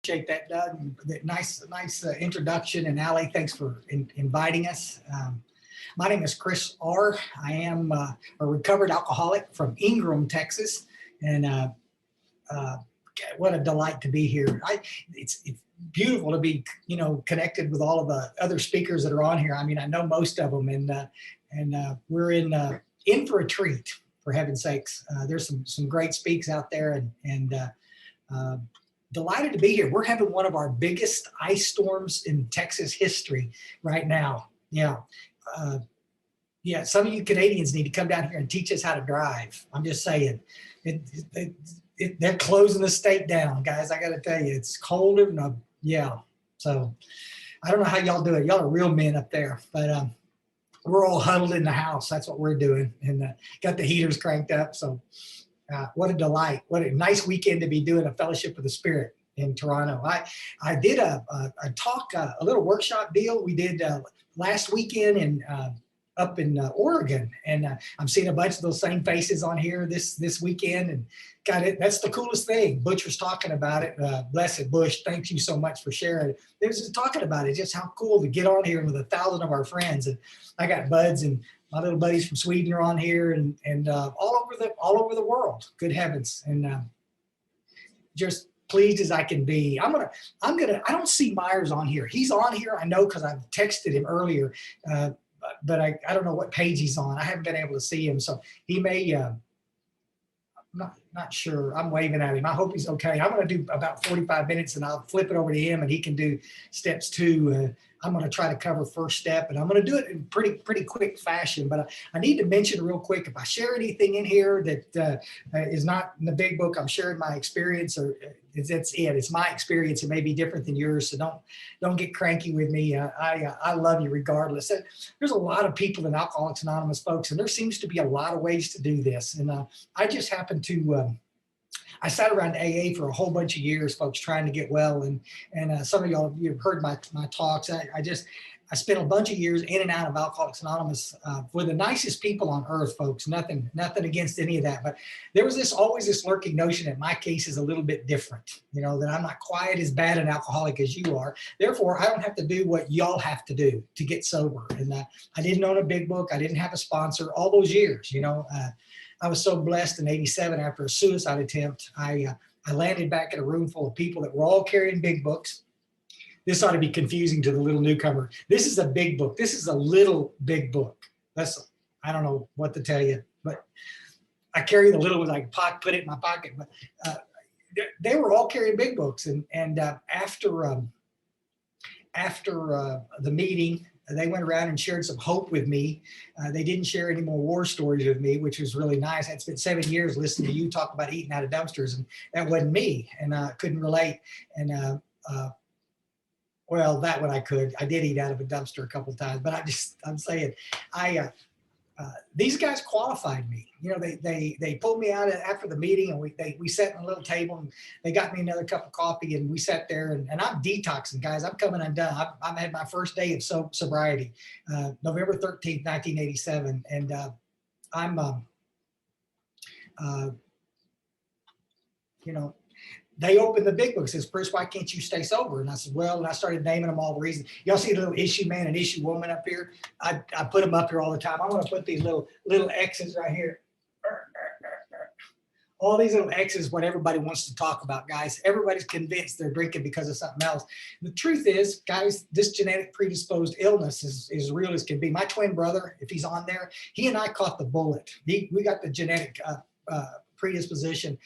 Appreciate that, Doug. That nice introduction. And Allie, thanks for inviting us. My name is Chris R. I am a recovered alcoholic from Ingram, Texas, and uh, what a delight to be here. It's beautiful to be connected with all of the other speakers that are on here. I mean, I know most of them, and we're in for a treat. For heaven's sakes, there's some great speaks out there, and delighted to be here. We're having one of our biggest ice storms in Texas history right now. Uh, yeah. Some of you Canadians need to come down here and teach us how to drive. I'm just saying, they're closing the state down, guys. I got to tell you, it's colder than yeah. So I don't know how y'all do it. Y'all are real men up there, but we're all huddled in the house. That's what we're doing, and got the heaters cranked up. So. What a delight. What a nice weekend to be doing a Fellowship of the Spirit in Toronto. I did a talk, a little workshop deal we did last weekend up in Oregon. And I'm seeing a bunch of those same faces on here this weekend. And got it. That's the coolest thing. Butch was talking about it. Blessed Bush, thank you so much for sharing it. They was just talking about it, just how cool to get on here with 1,000 of our friends. And I got buds and my little buddies from Sweden are on here, and all over the world. Good heavens, and just pleased as I can be. I don't see Myers on here. He's on here, I know, because I've texted him earlier, but I don't know what page he's on. I haven't been able to see him, so he may. Not sure. I'm waving at him. I hope he's okay. I'm going to do about 45 minutes, and I'll flip it over to him, and he can do steps 2. I'm going to try to cover first step, and I'm going to do it in pretty quick fashion. But I need to mention real quick, if I share anything in here that is not in the big book, I'm sharing my experience, or that's it. It's my experience. It may be different than yours, so don't get cranky with me. I love you regardless. There's a lot of people in Alcoholics Anonymous, folks, and there seems to be a lot of ways to do this. And I just happen to. I sat around AA for a whole bunch of years, folks, trying to get well. And some of y'all, you've heard my talks. I spent a bunch of years in and out of Alcoholics Anonymous with the nicest people on earth, folks. Nothing against any of that. But there was always this lurking notion that my case is a little bit different, that I'm not quite as bad an alcoholic as you are. Therefore, I don't have to do what y'all have to do to get sober. And I didn't own a big book. I didn't have a sponsor all those years, I was so blessed in '87 after a suicide attempt. I landed back in a room full of people that were all carrying big books. This ought to be confusing to the little newcomer. This is a big book. This is a little big book. I don't know what to tell you, but I carry the little one. I can put it in my pocket. But they were all carrying big books. And after the meeting, they went around and shared some hope with me. They didn't share any more war stories with me, which was really nice. I'd spent 7 years listening to you talk about eating out of dumpsters, and that wasn't me, and I couldn't relate. And well, that one I could. I did eat out of a dumpster a couple of times, but I'm saying, these guys qualified me. They pulled me out after the meeting, and we sat at a little table, and they got me another cup of coffee, and we sat there, and I'm detoxing, guys. I'm coming undone. I've had my first day of sobriety, November 13th, 1987, and they opened the big book, says, Chris, why can't you stay sober? And I said, well, and I started naming them all the reasons. Y'all see the little issue man and issue woman up here? I put them up here all the time. I'm going to put these little X's right here. All these little X's, what everybody wants to talk about, guys. Everybody's convinced they're drinking because of something else. The truth is, guys, this genetic predisposed illness is real as can be. My twin brother, if he's on there, he and I caught the bullet. We got the genetic predisposition.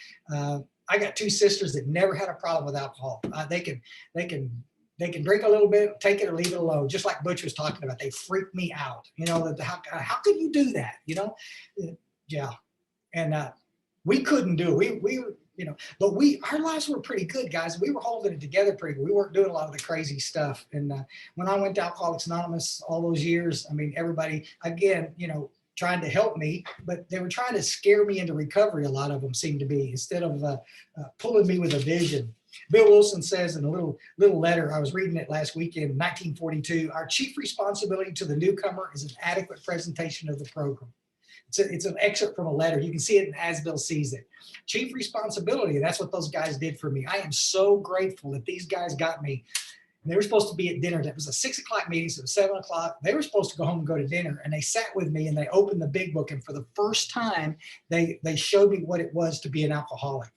I got 2 sisters that never had a problem with alcohol. They can drink a little bit, take it or leave it alone. Just like Butch was talking about, they freak me out. How could you do that? Yeah. And we couldn't do it. But our lives were pretty good, guys. We were holding it together pretty good. We weren't doing a lot of the crazy stuff. And when I went to Alcoholics Anonymous all those years, I mean, everybody, again, trying to help me, but they were trying to scare me into recovery. A lot of them seemed to be, instead of pulling me with a vision. Bill Wilson says in a little letter, I was reading it last weekend, 1942, our chief responsibility to the newcomer is an adequate presentation of the program. It's an excerpt from a letter. You can see it in As Bill Sees It. Chief responsibility. That's what those guys did for me. I am so grateful that these guys got me. And they were supposed to be at dinner. It was a 6 o'clock meeting, so it was 7 o'clock. They were supposed to go home and go to dinner. And they sat with me and they opened the big book. And for the first time, they showed me what it was to be an alcoholic.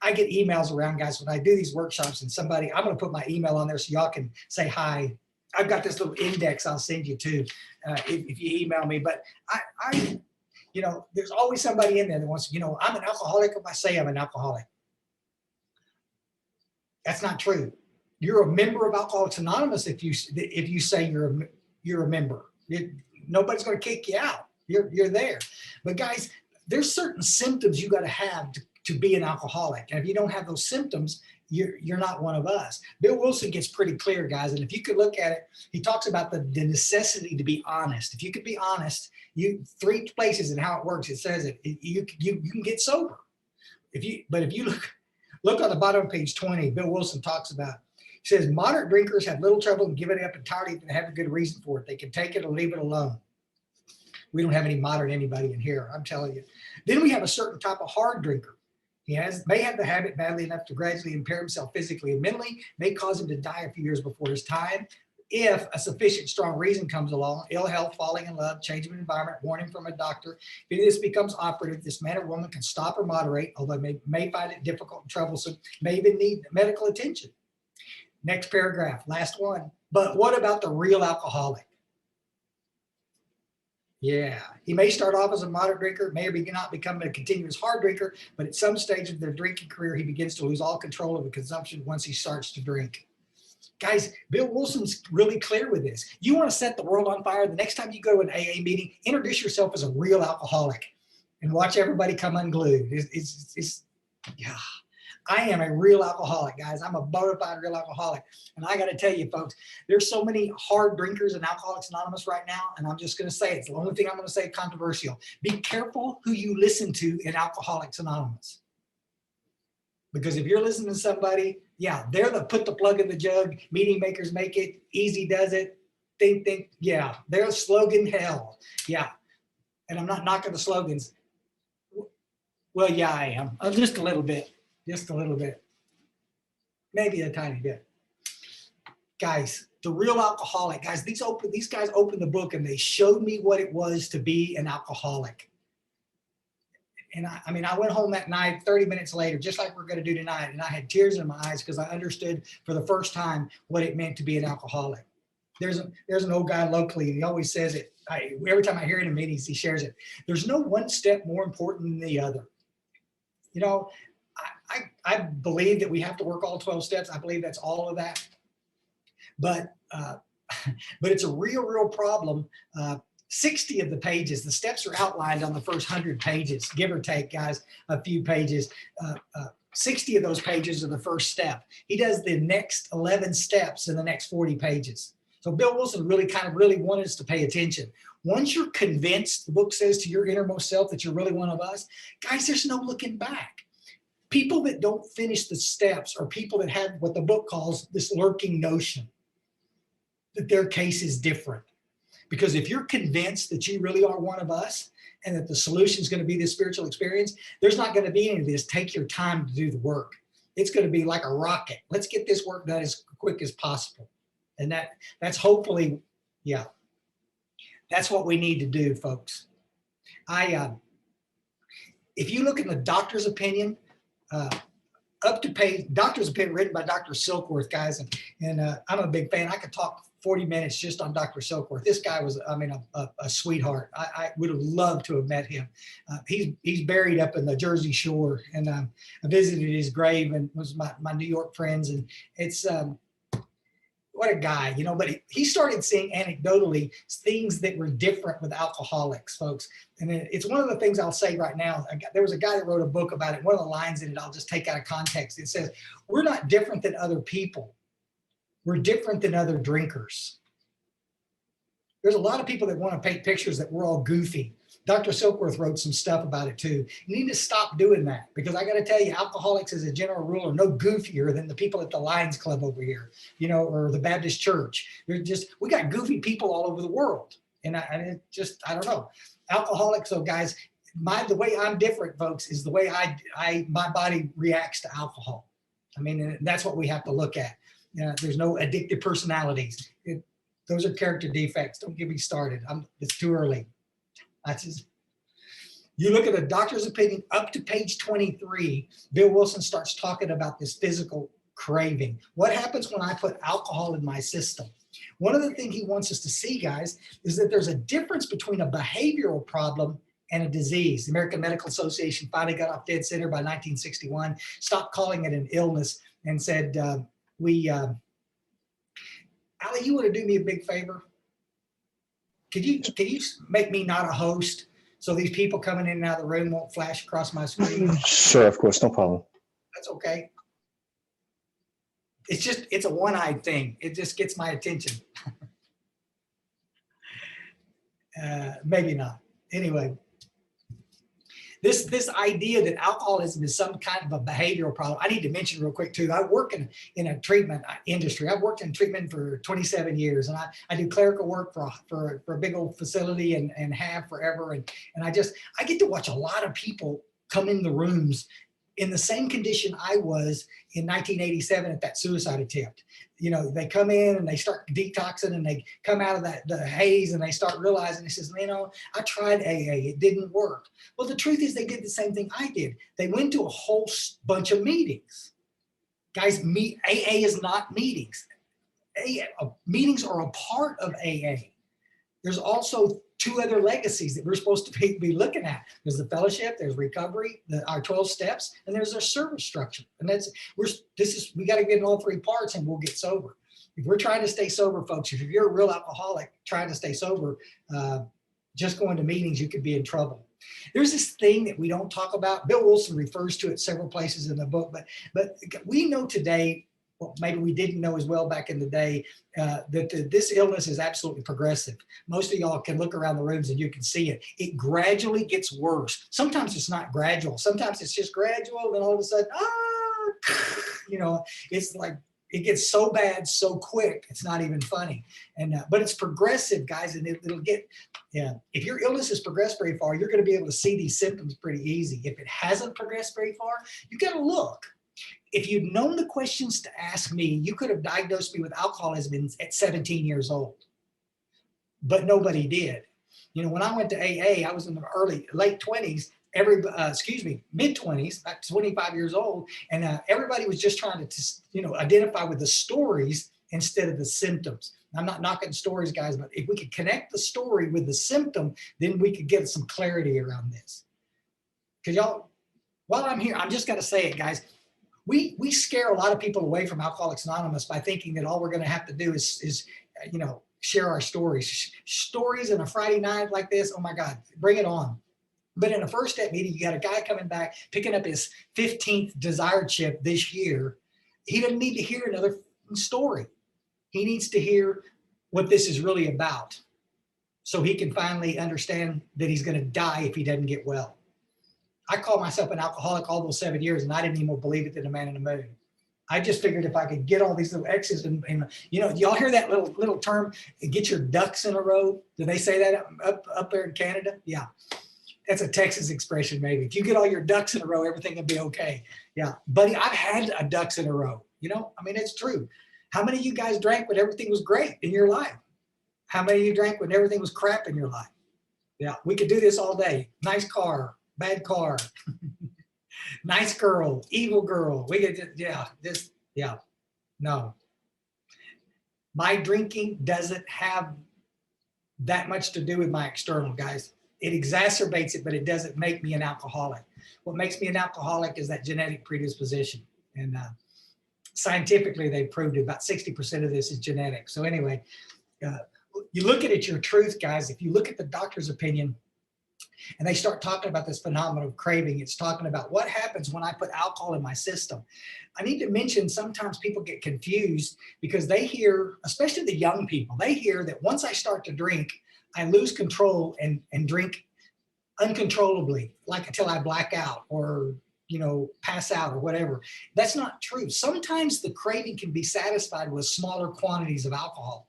I get emails around, guys, when I do these workshops and somebody, I'm going to put my email on there so y'all can say hi. I've got this little index I'll send you too if you email me. But I, you know, there's always somebody in there that wants, you know, I'm an alcoholic if I say I'm an alcoholic. That's not true. You're a member of Alcoholics Anonymous if you say you're a member. Nobody's going to kick you out. You're there. But guys, there's certain symptoms you got to have to be an alcoholic. And if you don't have those symptoms, you're not one of us. Bill Wilson gets pretty clear, guys. And if you could look at it, he talks about the necessity to be honest. If you could be honest, 3 places in how it works, it says it. You can get sober. If you look on the bottom of page 20, Bill Wilson talks about. He says moderate drinkers have little trouble in giving it up entirely if they have a good reason for it. They can take it or leave it alone. We don't have any moderate anybody in here, I'm telling you. Then we have a certain type of hard drinker. He may have the habit badly enough to gradually impair himself physically and mentally, may cause him to die a few years before his time. If a sufficient strong reason comes along, ill health, falling in love, change of environment, warning from a doctor, if this becomes operative, this man or woman can stop or moderate, although may find it difficult and troublesome, may even need medical attention. Next paragraph, last one. But what about the real alcoholic? Yeah, he may start off as a moderate drinker, may or may not become a continuous hard drinker, but at some stage of their drinking career, he begins to lose all control of the consumption once he starts to drink. Guys, Bill Wilson's really clear with this. You want to set the world on fire? The next time you go to an AA meeting, introduce yourself as a real alcoholic and watch everybody come unglued. Yeah. I am a real alcoholic, guys. I'm a bona fide real alcoholic. And I got to tell you, folks, there's so many hard drinkers in Alcoholics Anonymous right now. And I'm just going to say, it's the only thing I'm going to say controversial. Be careful who you listen to in Alcoholics Anonymous. Because if you're listening to somebody, yeah, they're the put the plug in the jug, meeting makers make it, easy does it, think, yeah, they're slogan hell. Yeah. And I'm not knocking the slogans. Well, yeah, I am. Just a little bit. Just a little bit, maybe a tiny bit. Guys, the real alcoholic, guys, these guys opened the book and they showed me what it was to be an alcoholic. And I mean, I went home that night, 30 minutes later, just like we're going to do tonight. And I had tears in my eyes because I understood for the first time what it meant to be an alcoholic. There's an old guy locally, and he always says it. Every time I hear it in meetings, he shares it. There's no one step more important than the other. You know, I believe that we have to work all 12 steps. I believe that's all of that. But it's a real problem. 60 of the pages, the steps are outlined on the first 100 pages, give or take, guys, a few pages. 60 of those pages are the first step. He does the next 11 steps in the next 40 pages. So Bill Wilson really wanted us to pay attention. Once you're convinced, the book says, to your innermost self that you're really one of us, guys, there's no looking back. People that don't finish the steps are people that have what the book calls this lurking notion that their case is different. Because if you're convinced that you really are one of us and that the solution is going to be this spiritual experience, there's not going to be any of this. Take your time to do the work. It's going to be like a rocket. Let's get this work done as quick as possible. And that's hopefully, yeah, that's what we need to do, folks. If you look at the doctor's opinion, up to page, doctor's opinion written by Dr. Silkworth, guys, and I'm a big fan. I could talk 40 minutes just on Dr. Silkworth. This guy was, I mean, a sweetheart. I would have loved to have met him. He's buried up in the Jersey Shore, and I visited his grave and was my New York friends, and it's what a guy, you know. But he started seeing anecdotally things that were different with alcoholics, folks. And it's one of the things I'll say right now. There was a guy that wrote a book about it. One of the lines in it I'll just take out of context. It says, "We're not different than other people. We're different than other drinkers." There's a lot of people that want to paint pictures that we're all goofy. Dr. Silkworth wrote some stuff about it too. You need to stop doing that, because I got to tell you, alcoholics as a general rule are no goofier than the people at the Lions Club over here, you know, or the Baptist Church. We got goofy people all over the world. And I don't know. Alcoholics, so guys, the way I'm different, folks, is the way my body reacts to alcohol. I mean, that's what we have to look at. There's no addictive personalities. Those are character defects. Don't get me started. It's too early. You look at a doctor's opinion up to page 23, Bill Wilson starts talking about this physical craving. What happens when I put alcohol in my system? One of the things he wants us to see, guys, is that there's a difference between a behavioral problem and a disease. The American Medical Association finally got off dead center by 1961, stopped calling it an illness, and said, Allie, you want to do me a big favor? Can you make me not a host so these people coming in and out of the room won't flash across my screen? Sure, of course, no problem. That's okay. It's a one-eyed thing. It just gets my attention. Maybe not. Anyway, this idea that alcoholism is some kind of a behavioral problem, I need to mention real quick too. I work in a treatment industry. I've worked in treatment for 27 years, and I do clerical work for a big old facility and have forever. And I get to watch a lot of people come in the rooms in the same condition I was in 1987 at that suicide attempt. They come in and they start detoxing, and they come out of the haze, and they start realizing, they says, I tried AA, it didn't work. Well, the truth is they did the same thing I did. They went to a whole bunch of meetings. Guys, AA is not meetings. Meetings are a part of AA. There's also two other legacies that we're supposed to be looking at. There's the fellowship, there's recovery, our 12 steps, and there's our service structure. And we got to get in all three parts, and we'll get sober. If we're trying to stay sober, folks, if you're a real alcoholic trying to stay sober, just going to meetings, you could be in trouble. There's this thing that we don't talk about. Bill Wilson refers to it several places in the book, but we know today, well, maybe we didn't know as well back in the day, that this illness is absolutely progressive. Most of y'all can look around the rooms and you can see it. It gradually gets worse. Sometimes it's not gradual. Sometimes it's just gradual, and then all of a sudden, it's like it gets so bad so quick, it's not even funny. But it's progressive, guys, and it'll get, if your illness has progressed very far, you're going to be able to see these symptoms pretty easy. If it hasn't progressed very far, you got to look. If you'd known the questions to ask me, you could have diagnosed me with alcoholism at 17 years old, but nobody did. When I went to AA, I was in the late 20s, mid 20s, about 25 years old. And everybody was just trying to, identify with the stories instead of the symptoms. I'm not knocking stories, guys, but if we could connect the story with the symptom, then we could get some clarity around this. Because y'all, while I'm here, I'm just got to say it, guys. We scare a lot of people away from Alcoholics Anonymous by thinking that all we're going to have to do is share our stories. Stories on a Friday night like this, oh my God, bring it on. But in a first step meeting, you got a guy coming back, picking up his 15th Desire chip this year. He doesn't need to hear another story. He needs to hear what this is really about, so he can finally understand that he's going to die if he doesn't get well. I called myself an alcoholic all those 7 years, and I didn't even believe it than a man in the moon. I just figured if I could get all these little X's and y'all hear that little term, get your ducks in a row? Do they say that up there in Canada? Yeah. That's a Texas expression, maybe. If you get all your ducks in a row, everything will be okay. Yeah. Buddy, I've had a ducks in a row. It's true. How many of you guys drank when everything was great in your life? How many of you drank when everything was crap in your life? Yeah. We could do this all day. Nice car. Bad car, nice girl, evil girl. We could no. My drinking doesn't have that much to do with my external, guys. It exacerbates it, but it doesn't make me an alcoholic. What makes me an alcoholic is that genetic predisposition. And scientifically, they've proved it. About 60% of this is genetic. So anyway, you look at it, your truth, guys. If you look at the doctor's opinion, and they start talking about this phenomenon of craving, it's talking about what happens when I put alcohol in my system. I need to mention sometimes people get confused because they hear, especially the young people, they hear that once I start to drink, I lose control and drink uncontrollably, like until I black out or pass out or whatever. That's not true. Sometimes the craving can be satisfied with smaller quantities of alcohol.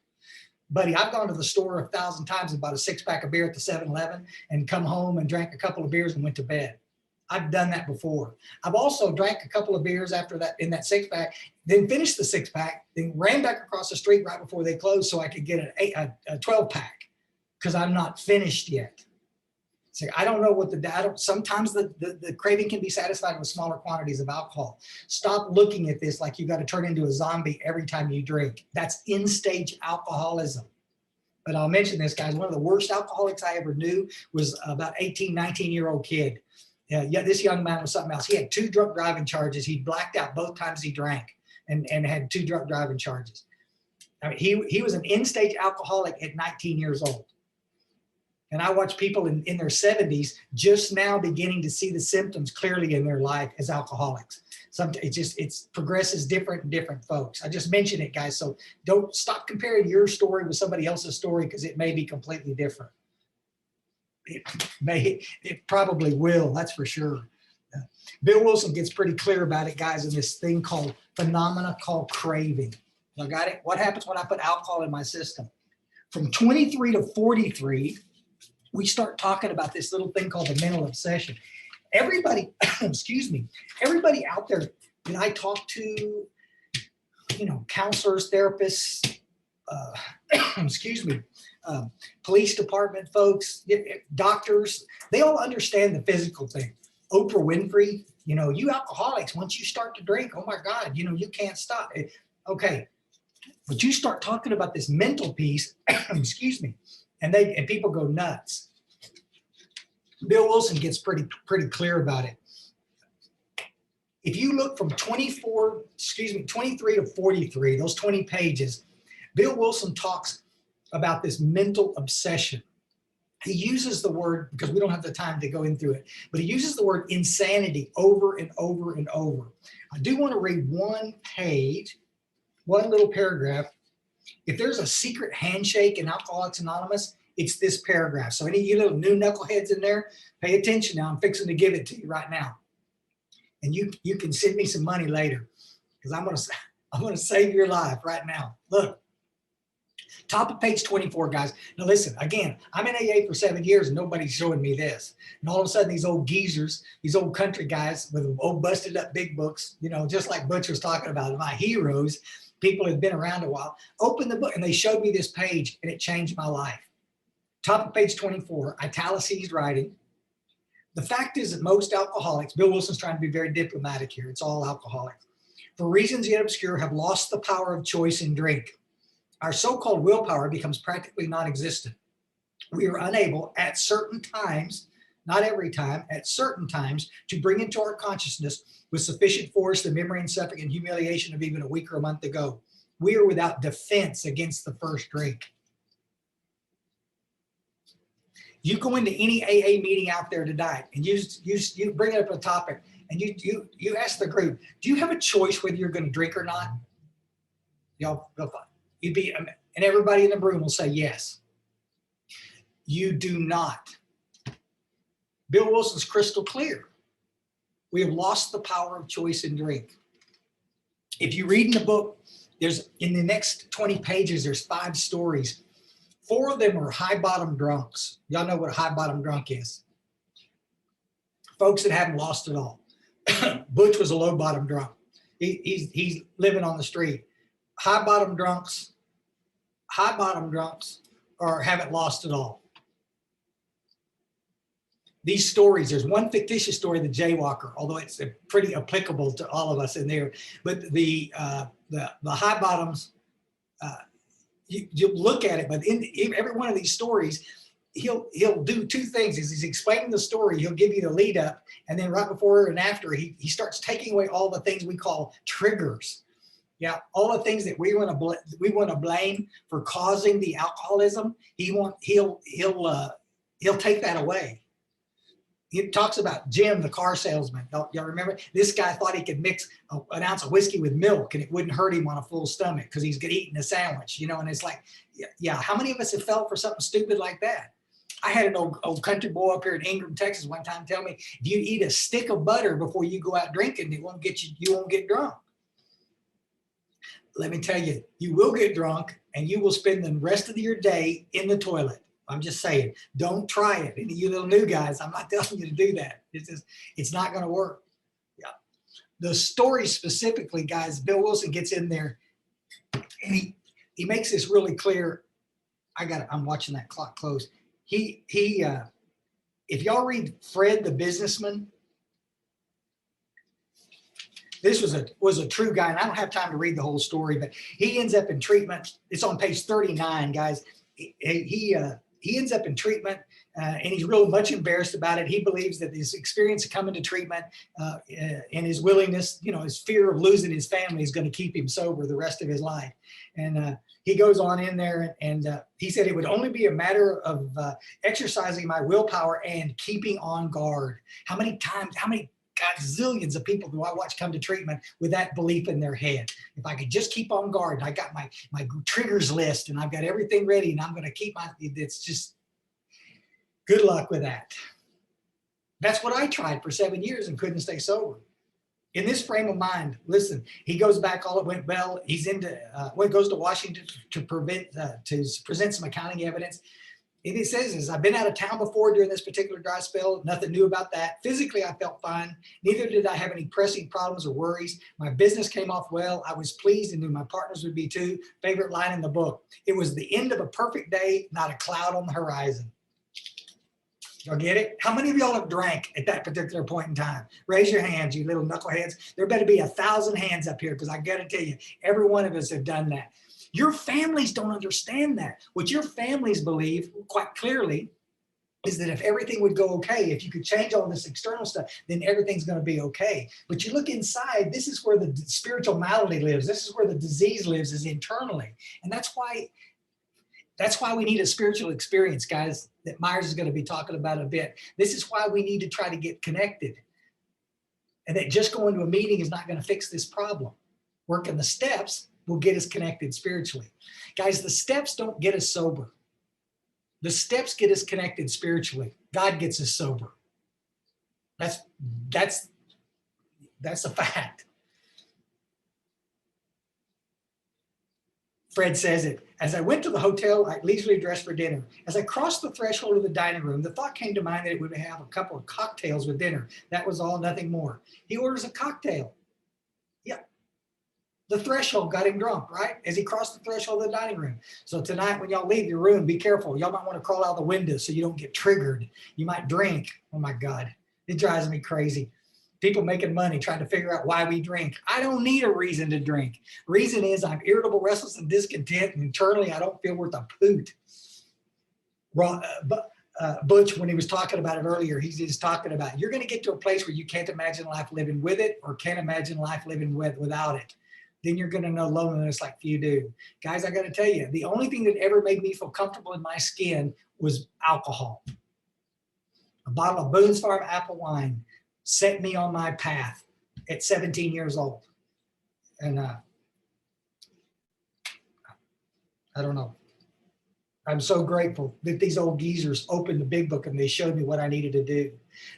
Buddy, I've gone to the store 1,000 times and bought a 6-pack of beer at the 7-Eleven and come home and drank a couple of beers and went to bed. I've done that before. I've also drank a couple of beers after that in that 6-pack, then finished the 6-pack, then ran back across the street right before they closed so I could get a 12-pack because I'm not finished yet. So I don't know what sometimes the craving can be satisfied with smaller quantities of alcohol. Stop looking at this like you got to turn into a zombie every time you drink. That's end-stage alcoholism. But I'll mention this, guys. One of the worst alcoholics I ever knew was about 18, 19-year-old kid. Yeah, this young man was something else. He had 2 drunk driving charges. He blacked out both times he drank and had 2 drunk driving charges. I mean, he was an end-stage alcoholic at 19 years old. And I watch people in their 70s just now beginning to see the symptoms clearly in their life as alcoholics. It progresses different in different folks. I just mentioned it, guys. So don't stop comparing your story with somebody else's story because it may be completely different. It probably will, that's for sure. Bill Wilson gets pretty clear about it, guys, in this thing called phenomena called craving. I got it? What happens when I put alcohol in my system? From 23 to 43, we start talking about this little thing called the mental obsession. Everybody, excuse me, everybody out there that I talk to, counselors, therapists, excuse me, police department folks, doctors, they all understand the physical thing. Oprah Winfrey, you alcoholics, once you start to drink, oh my God, you can't stop. Okay, but you start talking about this mental piece, excuse me, and people go nuts. Bill Wilson gets pretty clear about it. If you look from 23 to 43, those 20 pages, Bill Wilson talks about this mental obsession. He uses the word, because we don't have the time to go into it, but he uses the word insanity over and over and over. I do want to read one page, one little paragraph. If there's a secret handshake in Alcoholics Anonymous, it's this paragraph. So any of you little new knuckleheads in there, pay attention now. I'm fixing to give it to you right now. And you can send me some money later because I'm going to save your life right now. Look. Top of page 24, guys. Now listen, again, I'm in AA for 7 years and nobody's showing me this. And all of a sudden these old geezers, these old country guys with old busted up big books, just like Butch was talking about, my heroes, people who've been around a while, opened the book and they showed me this page and it changed my life. Top of page 24, italicized writing. The fact is that most alcoholics, Bill Wilson's trying to be very diplomatic here, it's all alcoholics, for reasons yet obscure, have lost the power of choice in drink. Our so-called willpower becomes practically non-existent. We are unable at certain times, not every time, at certain times, to bring into our consciousness with sufficient force the memory and suffering and humiliation of even a week or a month ago. We are without defense against the first drink. You go into any AA meeting out there tonight and you bring up a topic and you ask the group, do you have a choice whether you're going to drink or not? Y'all go fine. And everybody in the room will say yes. You do not. Bill Wilson's crystal clear. We have lost the power of choice in drink. If you read in the book, in the next 20 pages, there's 5 stories. 4 of them are high bottom drunks. Y'all know what a high bottom drunk is. Folks that haven't lost it all. Butch was a low bottom drunk. He's living on the street. High bottom drunks or haven't lost it all. These stories, there's one fictitious story, the jaywalker, although it's pretty applicable to all of us in there. But the high bottoms, you look at it, but in every one of these stories, he'll do 2 things. As he's explaining the story, he'll give you the lead up, and then right before and after, he starts taking away all the things we call triggers. Yeah, all the things that we want to blame for causing the alcoholism, he'll take that away. He talks about Jim, the car salesman. Y'all remember? This guy thought he could mix an ounce of whiskey with milk and it wouldn't hurt him on a full stomach because he's eating a sandwich, and it's like, yeah, how many of us have felt for something stupid like that? I had an old country boy up here in Ingram, Texas one time tell me, if you eat a stick of butter before you go out drinking, you won't get drunk. let me tell you, you will get drunk and you will spend the rest of your day in the toilet. I'm just saying, don't try it. Any of you little new guys, I'm not telling you to do that. It's not going to work. Yeah. The story specifically, guys, Bill Wilson gets in there and he makes this really clear. I'm watching that clock close. If y'all read Fred the Businessman, this was a true guy, and I don't have time to read the whole story, but he ends up in treatment. It's on page 39, guys. He ends up in treatment, and he's real much embarrassed about it. He believes that his experience of coming to treatment and his willingness, his fear of losing his family is going to keep him sober the rest of his life. And he goes on in there, and he said it would only be a matter of exercising my willpower and keeping on guard. How many zillions of people do I watch come to treatment with that belief in their head? If I could just keep on guard, I got my triggers list and I've got everything ready and I'm going to keep it's just good luck with that. That's what I tried for 7 years and couldn't stay sober. In this frame of mind, listen, he goes back, all it went well. He's goes to Washington to present some accounting evidence. And he says, I've been out of town before during this particular dry spell. Nothing new about that. Physically, I felt fine. Neither did I have any pressing problems or worries. My business came off well. I was pleased and knew my partners would be too. Favorite line in the book. It was the end of a perfect day, not a cloud on the horizon. Y'all get it? How many of y'all have drank at that particular point in time? Raise your hands, you little knuckleheads. There better be 1,000 hands up here because I got to tell you, every one of us have done that. Your families don't understand that. What your families believe quite clearly is that if everything would go okay, if you could change all this external stuff, then everything's going to be okay. But you look inside, this is where the spiritual malady lives. This is where the disease lives, is internally. And that's why we need a spiritual experience, guys, that Myers is going to be talking about a bit. This is why we need to try to get connected. And that just going to a meeting is not going to fix this problem. Working the steps will get us connected spiritually. Guys, the steps don't get us sober. The steps get us connected spiritually. God gets us sober. That's a fact. Fred says it. As I went to the hotel, I leisurely dressed for dinner. As I crossed the threshold of the dining room, the thought came to mind that it would have a couple of cocktails with dinner. That was all, nothing more. He orders a cocktail. Yeah. The threshold got him drunk, right? As he crossed the threshold of the dining room. So tonight, when y'all leave your room, be careful. Y'all might want to crawl out the window so you don't get triggered. You might drink. Oh my God, it drives me crazy. People making money trying to figure out why we drink. I don't need a reason to drink. Reason is I'm irritable, restless, and discontent, and internally I don't feel worth a poot. Butch, when he was talking about it earlier, he's just talking about you're going to get to a place where you can't imagine life living with it or can't imagine life living without it. Then you're going to know loneliness like few do. Guys, I got to tell you, the only thing that ever made me feel comfortable in my skin was alcohol. A bottle of Boone's Farm apple wine set me on my path at 17 years old. And I don't know. I'm so grateful that these old geezers opened the big book and they showed me what I needed to do.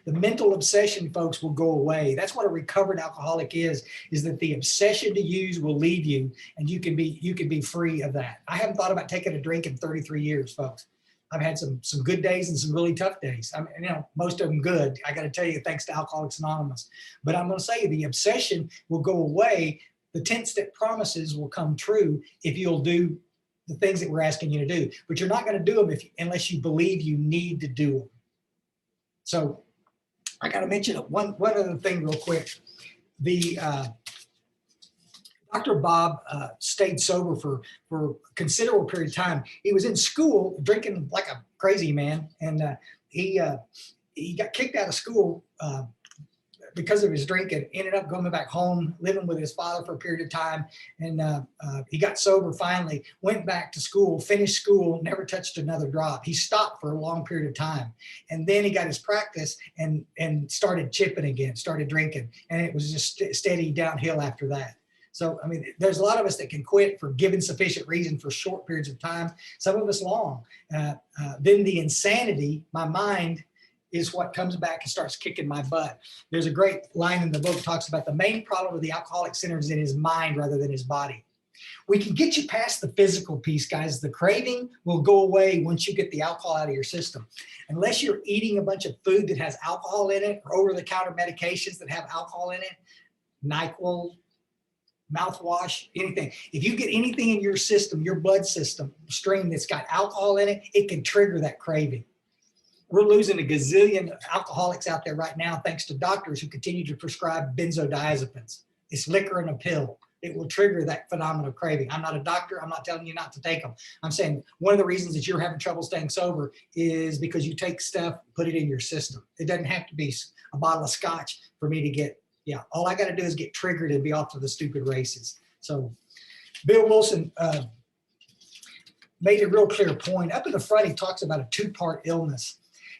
The mental obsession, folks, will go away. That's what a recovered alcoholic is that the obsession to use will leave you and you can be free of that. I haven't thought about taking a drink in 33 years, folks. I've had some good days and some really tough days. I mean, most of them good. I got to tell you, thanks to Alcoholics Anonymous. But I'm going to say the obsession will go away. The 10-step promises will come true if you'll do the things that we're asking you to do. But you're not going to do them unless you believe you need to do them. So I got to mention one other thing real quick. The Dr. Bob stayed sober for a considerable period of time. He was in school drinking like a crazy man, and he got kicked out of school because of his drinking. Ended up going back home, living with his father for a period of time, and he got sober finally. Went back to school, finished school, never touched another drop. He stopped for a long period of time, and then he got his practice and started chipping again, started drinking, and it was just steady downhill after that. So, I mean, there's a lot of us that can quit for given sufficient reason for short periods of time, some of us long. Then the insanity, my mind, is what comes back and starts kicking my butt. There's a great line in the book that talks about the main problem with the alcoholic centers in his mind rather than his body. We can get you past the physical piece, guys. The craving will go away once you get the alcohol out of your system. Unless you're eating a bunch of food that has alcohol in it or over-the-counter medications that have alcohol in it, NyQuil, mouthwash, anything. If you get anything in your system, your blood system stream that's got alcohol in it, it can trigger that craving. We're losing a gazillion alcoholics out there right now thanks to doctors who continue to prescribe benzodiazepines. It's liquor and a pill. It will trigger that phenomenal craving. I'm not a doctor. I'm not telling you not to take them. I'm saying one of the reasons that you're having trouble staying sober is because you take stuff, put it in your system. It doesn't have to be a bottle of scotch for me to get, yeah, all I got to do is get triggered and be off to the stupid races. So Bill Wilson made a real clear point. Up in the front, he talks about a two-part illness.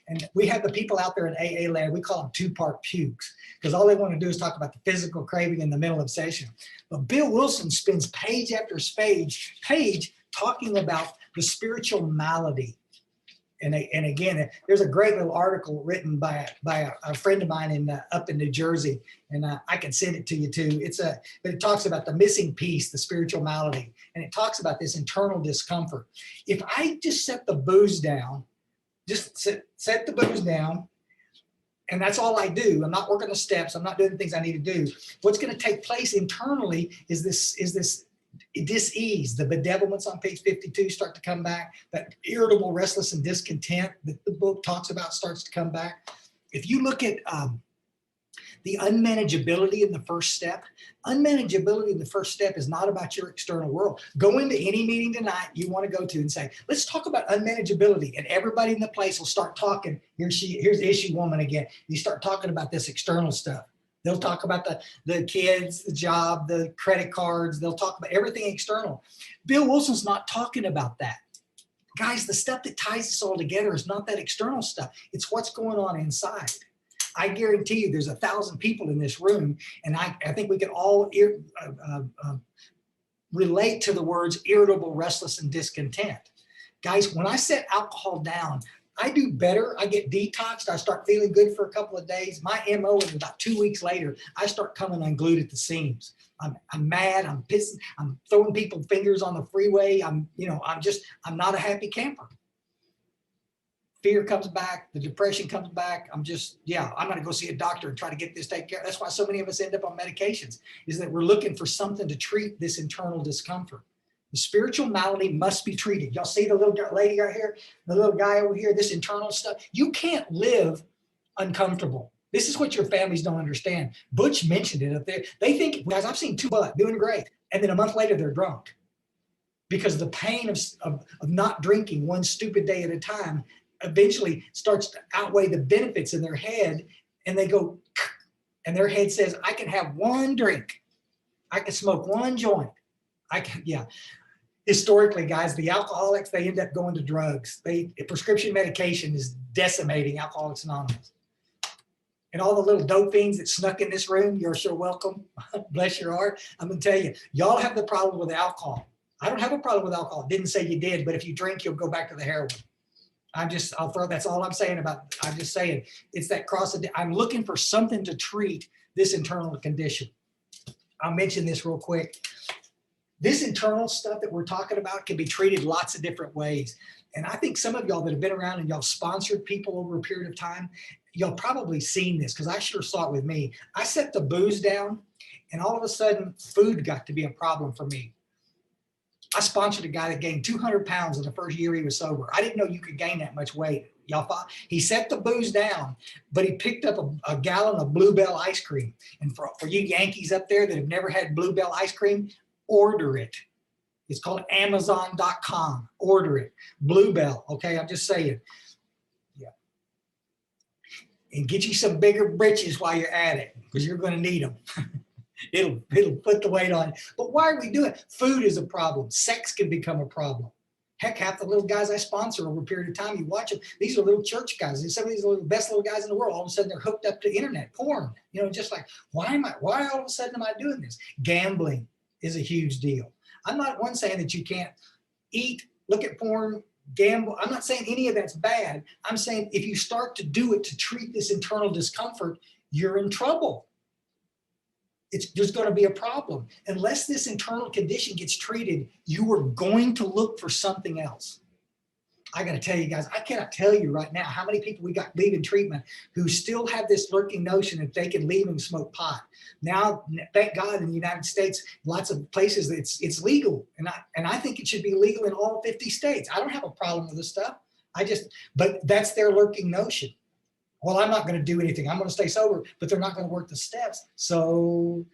And we have the people out there in AA land, we call them two-part pukes, because all they want to do is talk about the physical craving and the mental obsession. But Bill Wilson spends page after page talking about the spiritual malady. And again, there's a great little article written by a friend of mine up in New Jersey, and I can send it to you too. But it talks about the missing piece, the spiritual malady, and it talks about this internal discomfort. If I just set the booze down, just set the booze down, and that's all I do. I'm not working the steps. I'm not doing the things I need to do. What's going to take place internally is this dis-ease. The bedevilments on page 52 start to come back. That irritable, restless, and discontent that the book talks about starts to come back. If you look at the unmanageability in the first step, unmanageability in the first step is not about your external world. Go into any meeting tonight you want to go to and say, let's talk about unmanageability. And everybody in the place will start talking. Here's issue woman again. You start talking about this external stuff. They'll talk about the kids, the job, the credit cards. They'll talk about everything external. Bill Wilson's not talking about that. Guys, the stuff that ties us all together is not that external stuff. It's what's going on inside. I guarantee you there's 1,000 people in this room, and I think we can all relate to the words irritable, restless, and discontent. Guys, when I set alcohol down, I do better. I get detoxed. I start feeling good for a couple of days. My MO is about 2 weeks later, I start coming unglued at the seams. I'm mad. I'm pissing. I'm throwing people fingers on the freeway. I'm not a happy camper. Fear comes back. The depression comes back. I'm going to go see a doctor and try to get this taken care of. That's why so many of us end up on medications, is that we're looking for something to treat this internal discomfort. The spiritual malady must be treated. Y'all see the little lady right here, the little guy over here, this internal stuff. You can't live uncomfortable. This is what your families don't understand. Butch mentioned it up there. They think, guys, I've seen two butts doing great. And then a month later, they're drunk. Because the pain of not drinking one stupid day at a time eventually starts to outweigh the benefits in their head. And they go, and their head says, I can have one drink. I can smoke one joint. Historically, guys, the alcoholics, they end up going to drugs. Prescription medication is decimating Alcoholics Anonymous. And all the little dope fiends that snuck in this room, you're so welcome. Bless your heart. I'm going to tell you, y'all have the problem with alcohol. I don't have a problem with alcohol. Didn't say you did, but if you drink, you'll go back to the heroin. That's all I'm saying about, I'm just saying, it's that I'm looking for something to treat this internal condition. I'll mention this real quick. This internal stuff that we're talking about can be treated lots of different ways. And I think some of y'all that have been around and y'all sponsored people over a period of time, y'all probably seen this, because I sure saw it with me. I set the booze down, and all of a sudden, food got to be a problem for me. I sponsored a guy that gained 200 pounds in the first year he was sober. I didn't know you could gain that much weight. Y'all thought he set the booze down, but he picked up a gallon of Bluebell ice cream. And for you Yankees up there that have never had Bluebell ice cream, order it. It's called Amazon.com. Order it. Bluebell. Okay, I'm just saying. Yeah. And get you some bigger britches while you're at it, because you're going to need them. It'll put the weight on. But why are we doing it? Food is a problem. Sex can become a problem. Heck, half the little guys I sponsor over a period of time, you watch them, these are little church guys. Some of these are the best little guys in the world. All of a sudden, they're hooked up to internet porn. Just like, why all of a sudden am I doing this? Gambling is a huge deal. I'm not one saying that you can't eat, look at porn, gamble. I'm not saying any of that's bad. I'm saying if you start to do it to treat this internal discomfort, you're in trouble. there's going to be a problem. Unless this internal condition gets treated, you are going to look for something else. I got to tell you guys, I cannot tell you right now how many people we got leaving treatment who still have this lurking notion that they can leave and smoke pot. Now, thank God in the United States, lots of places it's legal. And I think it should be legal in all 50 states. I don't have a problem with this stuff. But that's their lurking notion. Well, I'm not going to do anything. I'm going to stay sober, but they're not going to work the steps. So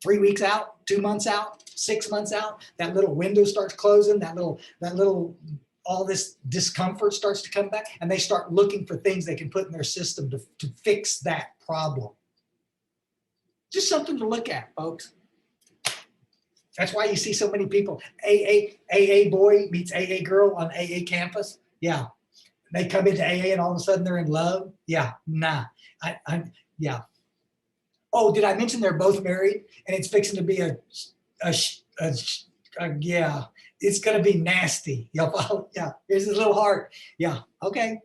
3 weeks out, 2 months out, 6 months out, that little window starts closing, that little all this discomfort starts to come back, and they start looking for things they can put in their system to fix that problem. Just something to look at, folks. That's why you see so many people, AA boy meets AA girl on AA campus. Yeah. They come into AA and all of a sudden they're in love. Yeah, nah. Yeah. Oh, did I mention they're both married and it's fixing to be yeah, it's going to be nasty. Y'all follow? Yeah, here's his little heart. Yeah, okay.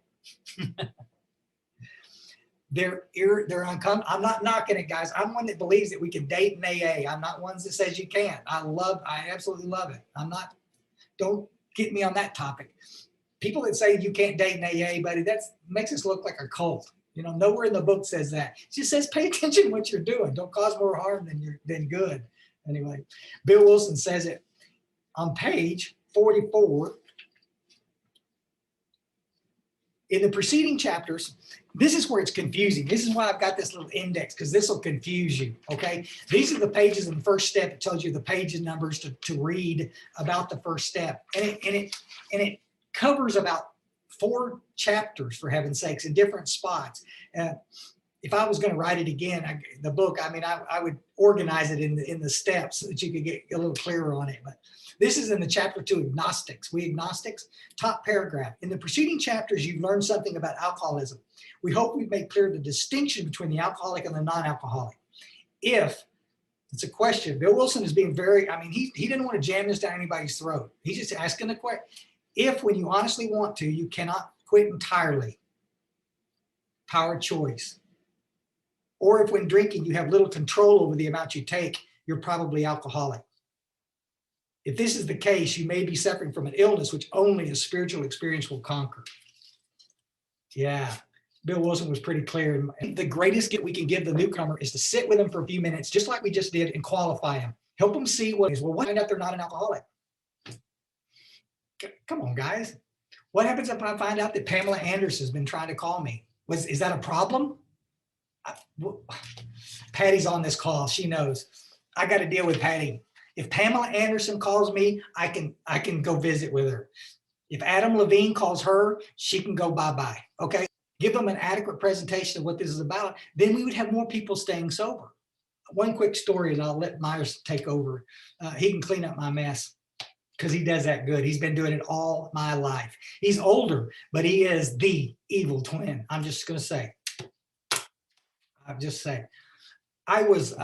They're uncomfortable. I'm not knocking it, guys. I'm one that believes that we can date in AA. I'm not one that says you can't. I absolutely love it. Don't get me on that topic. People that say you can't date in AA, buddy, that makes us look like a cult. You know, nowhere in the book says that. It just says pay attention to what you're doing. Don't cause more harm than good. Anyway, Bill Wilson says it on page 44. In the preceding chapters, this is where it's confusing. This is why I've got this little index, because this will confuse you, okay? These are the pages in the first step. It tells you the page numbers to read about the first step. And it covers about 4 chapters, for heaven's sakes, in different spots. If I was going to write it again, the book, I would organize it in the steps so that you could get a little clearer on it. But this is in the chapter 2, agnostics. We agnostics, top paragraph. In the preceding chapters, you've learned something about alcoholism. We hope we've made clear the distinction between the alcoholic and the non-alcoholic. If it's a question, Bill Wilson is being very, he didn't want to jam this down anybody's throat. He's just asking the question. If when you honestly want to, you cannot quit entirely, power choice. Or if when drinking, you have little control over the amount you take, you're probably alcoholic. If this is the case, you may be suffering from an illness which only a spiritual experience will conquer. Yeah, Bill Wilson was pretty clear. The greatest gift we can give the newcomer is to sit with them for a few minutes, just like we just did, and qualify them. Help them see what is. Well, find out they're not an alcoholic. Come on, guys. What happens if I find out that Pamela Anderson has been trying to call me? Is that a problem? Patty's on this call. She knows. I got to deal with Patty. If Pamela Anderson calls me, I can go visit with her. If Adam Levine calls her, she can go bye-bye. Okay? Give them an adequate presentation of what this is about. Then we would have more people staying sober. One quick story, and I'll let Myers take over. He can clean up my mess, because he does that good. He's been doing it all my life. He's older, but he is the evil twin. I'm just going to say. I was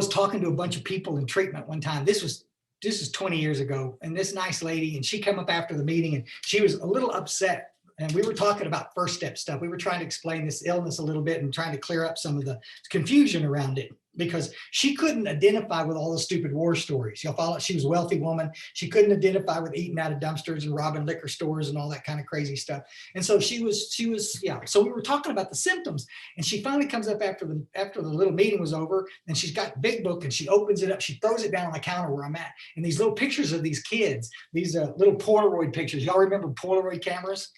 talking to a bunch of people in treatment one time. This is 20 years ago, and this nice lady, and she came up after the meeting, and she was a little upset. And we were talking about first step stuff. We were trying to explain this illness a little bit and trying to clear up some of the confusion around it, because she couldn't identify with all the stupid war stories. You'll follow. She was a wealthy woman. She couldn't identify with eating out of dumpsters and robbing liquor stores and all that kind of crazy stuff. And so she was, yeah. So we were talking about the symptoms, and she finally comes up after the little meeting was over, and she's got a big book, and she opens it up. She throws it down on the counter where I'm at, and these little pictures of these kids, these little Polaroid pictures. Y'all remember Polaroid cameras?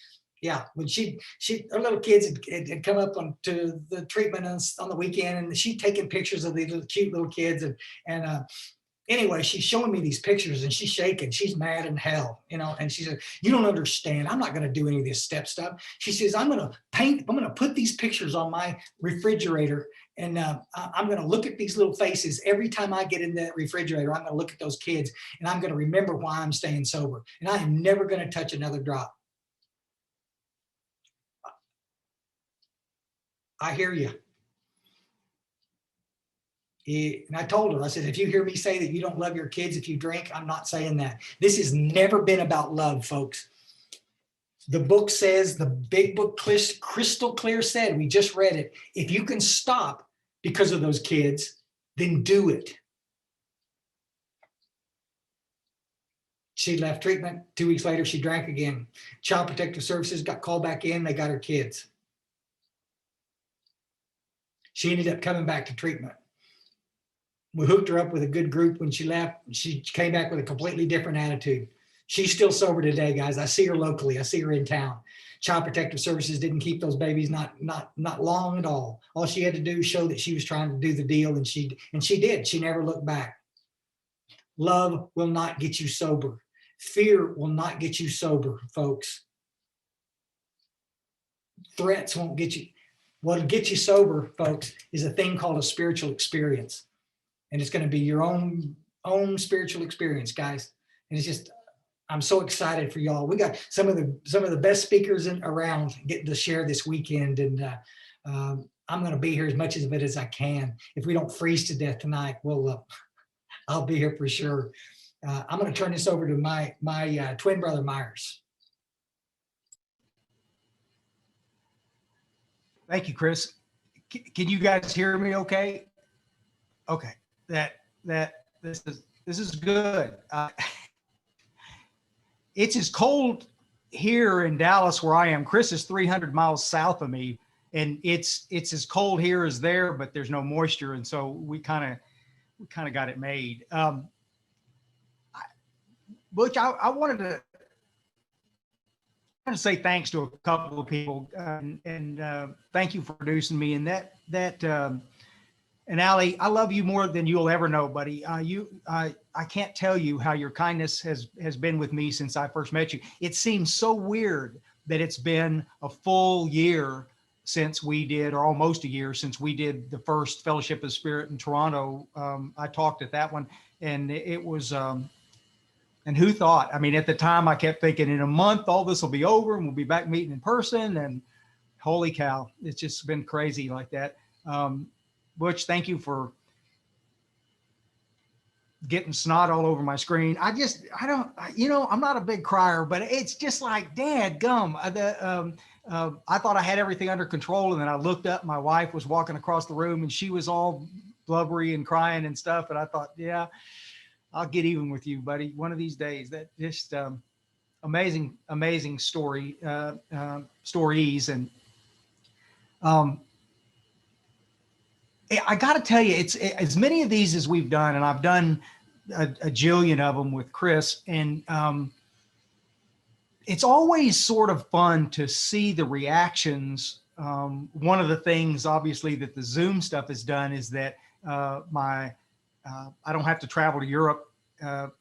Yeah, when her little kids had come up to the treatment on the weekend, and she'd taken pictures of these little cute little kids, and anyway, she's showing me these pictures, and she's shaking. She's mad in hell, and she said, "You don't understand. I'm not going to do any of this step stuff." She says, I'm going to put these pictures on my refrigerator, and I'm going to look at these little faces every time I get in that refrigerator. I'm going to look at those kids, and I'm going to remember why I'm staying sober, and I am never going to touch another drop. I hear you. And I told her, I said, if you hear me say that you don't love your kids if you drink, I'm not saying that. This has never been about love, folks. The book says, the big book crystal clear said, we just read it, if you can stop because of those kids, then do it. She left treatment. 2 weeks later, she drank again. Child Protective Services got called back in. They got her kids. She ended up coming back to treatment. We hooked her up with a good group when she left. She came back with a completely different attitude. She's still sober today, guys. I see her locally. I see her in town. Child Protective Services didn't keep those babies not long at all. All she had to do is show that she was trying to do the deal, and she did. She never looked back. Love will not get you sober. Fear will not get you sober, folks. Threats won't get you. What'll get you sober, folks, is a thing called a spiritual experience. And it's going to be your own spiritual experience, guys. And it's just, I'm so excited for y'all. We got some of the best speakers around getting to share this weekend, and I'm going to be here as much of it as I can. If we don't freeze to death tonight, I'll be here for sure. I'm going to turn this over to my twin brother Myers. Thank you, Chris. Can you guys hear me? Okay. Okay. This is good. It's as cold here in Dallas where I am. Chris is 300 miles south of me, and it's as cold here as there, but there's no moisture, and so we kind of got it made. Butch, I wanted to say thanks to a couple of people, and thank you for producing me. And and Allie, I love you more than you'll ever know, buddy. I can't tell you how your kindness has been with me since I first met you. It seems so weird that it's been a full year since we did, or almost a year since we did the first Fellowship of the Spirit in Toronto. I talked at that one, and it was, and who thought? I mean, at the time I kept thinking in a month, all this will be over and we'll be back meeting in person, and holy cow, it's just been crazy like that. Butch, thank you for getting snot all over my screen. I'm not a big crier, but it's just like, dad gum. I thought I had everything under control. And then I looked up, my wife was walking across the room and she was all blubbery and crying and stuff. And I thought, yeah, I'll get even with you, buddy, one of these days. That just amazing stories. And I got to tell you, it's as many of these as we've done, and I've done a jillion of them with Chris, and it's always sort of fun to see the reactions. One of the things, obviously, that the Zoom stuff has done is that I don't have to travel to Europe 4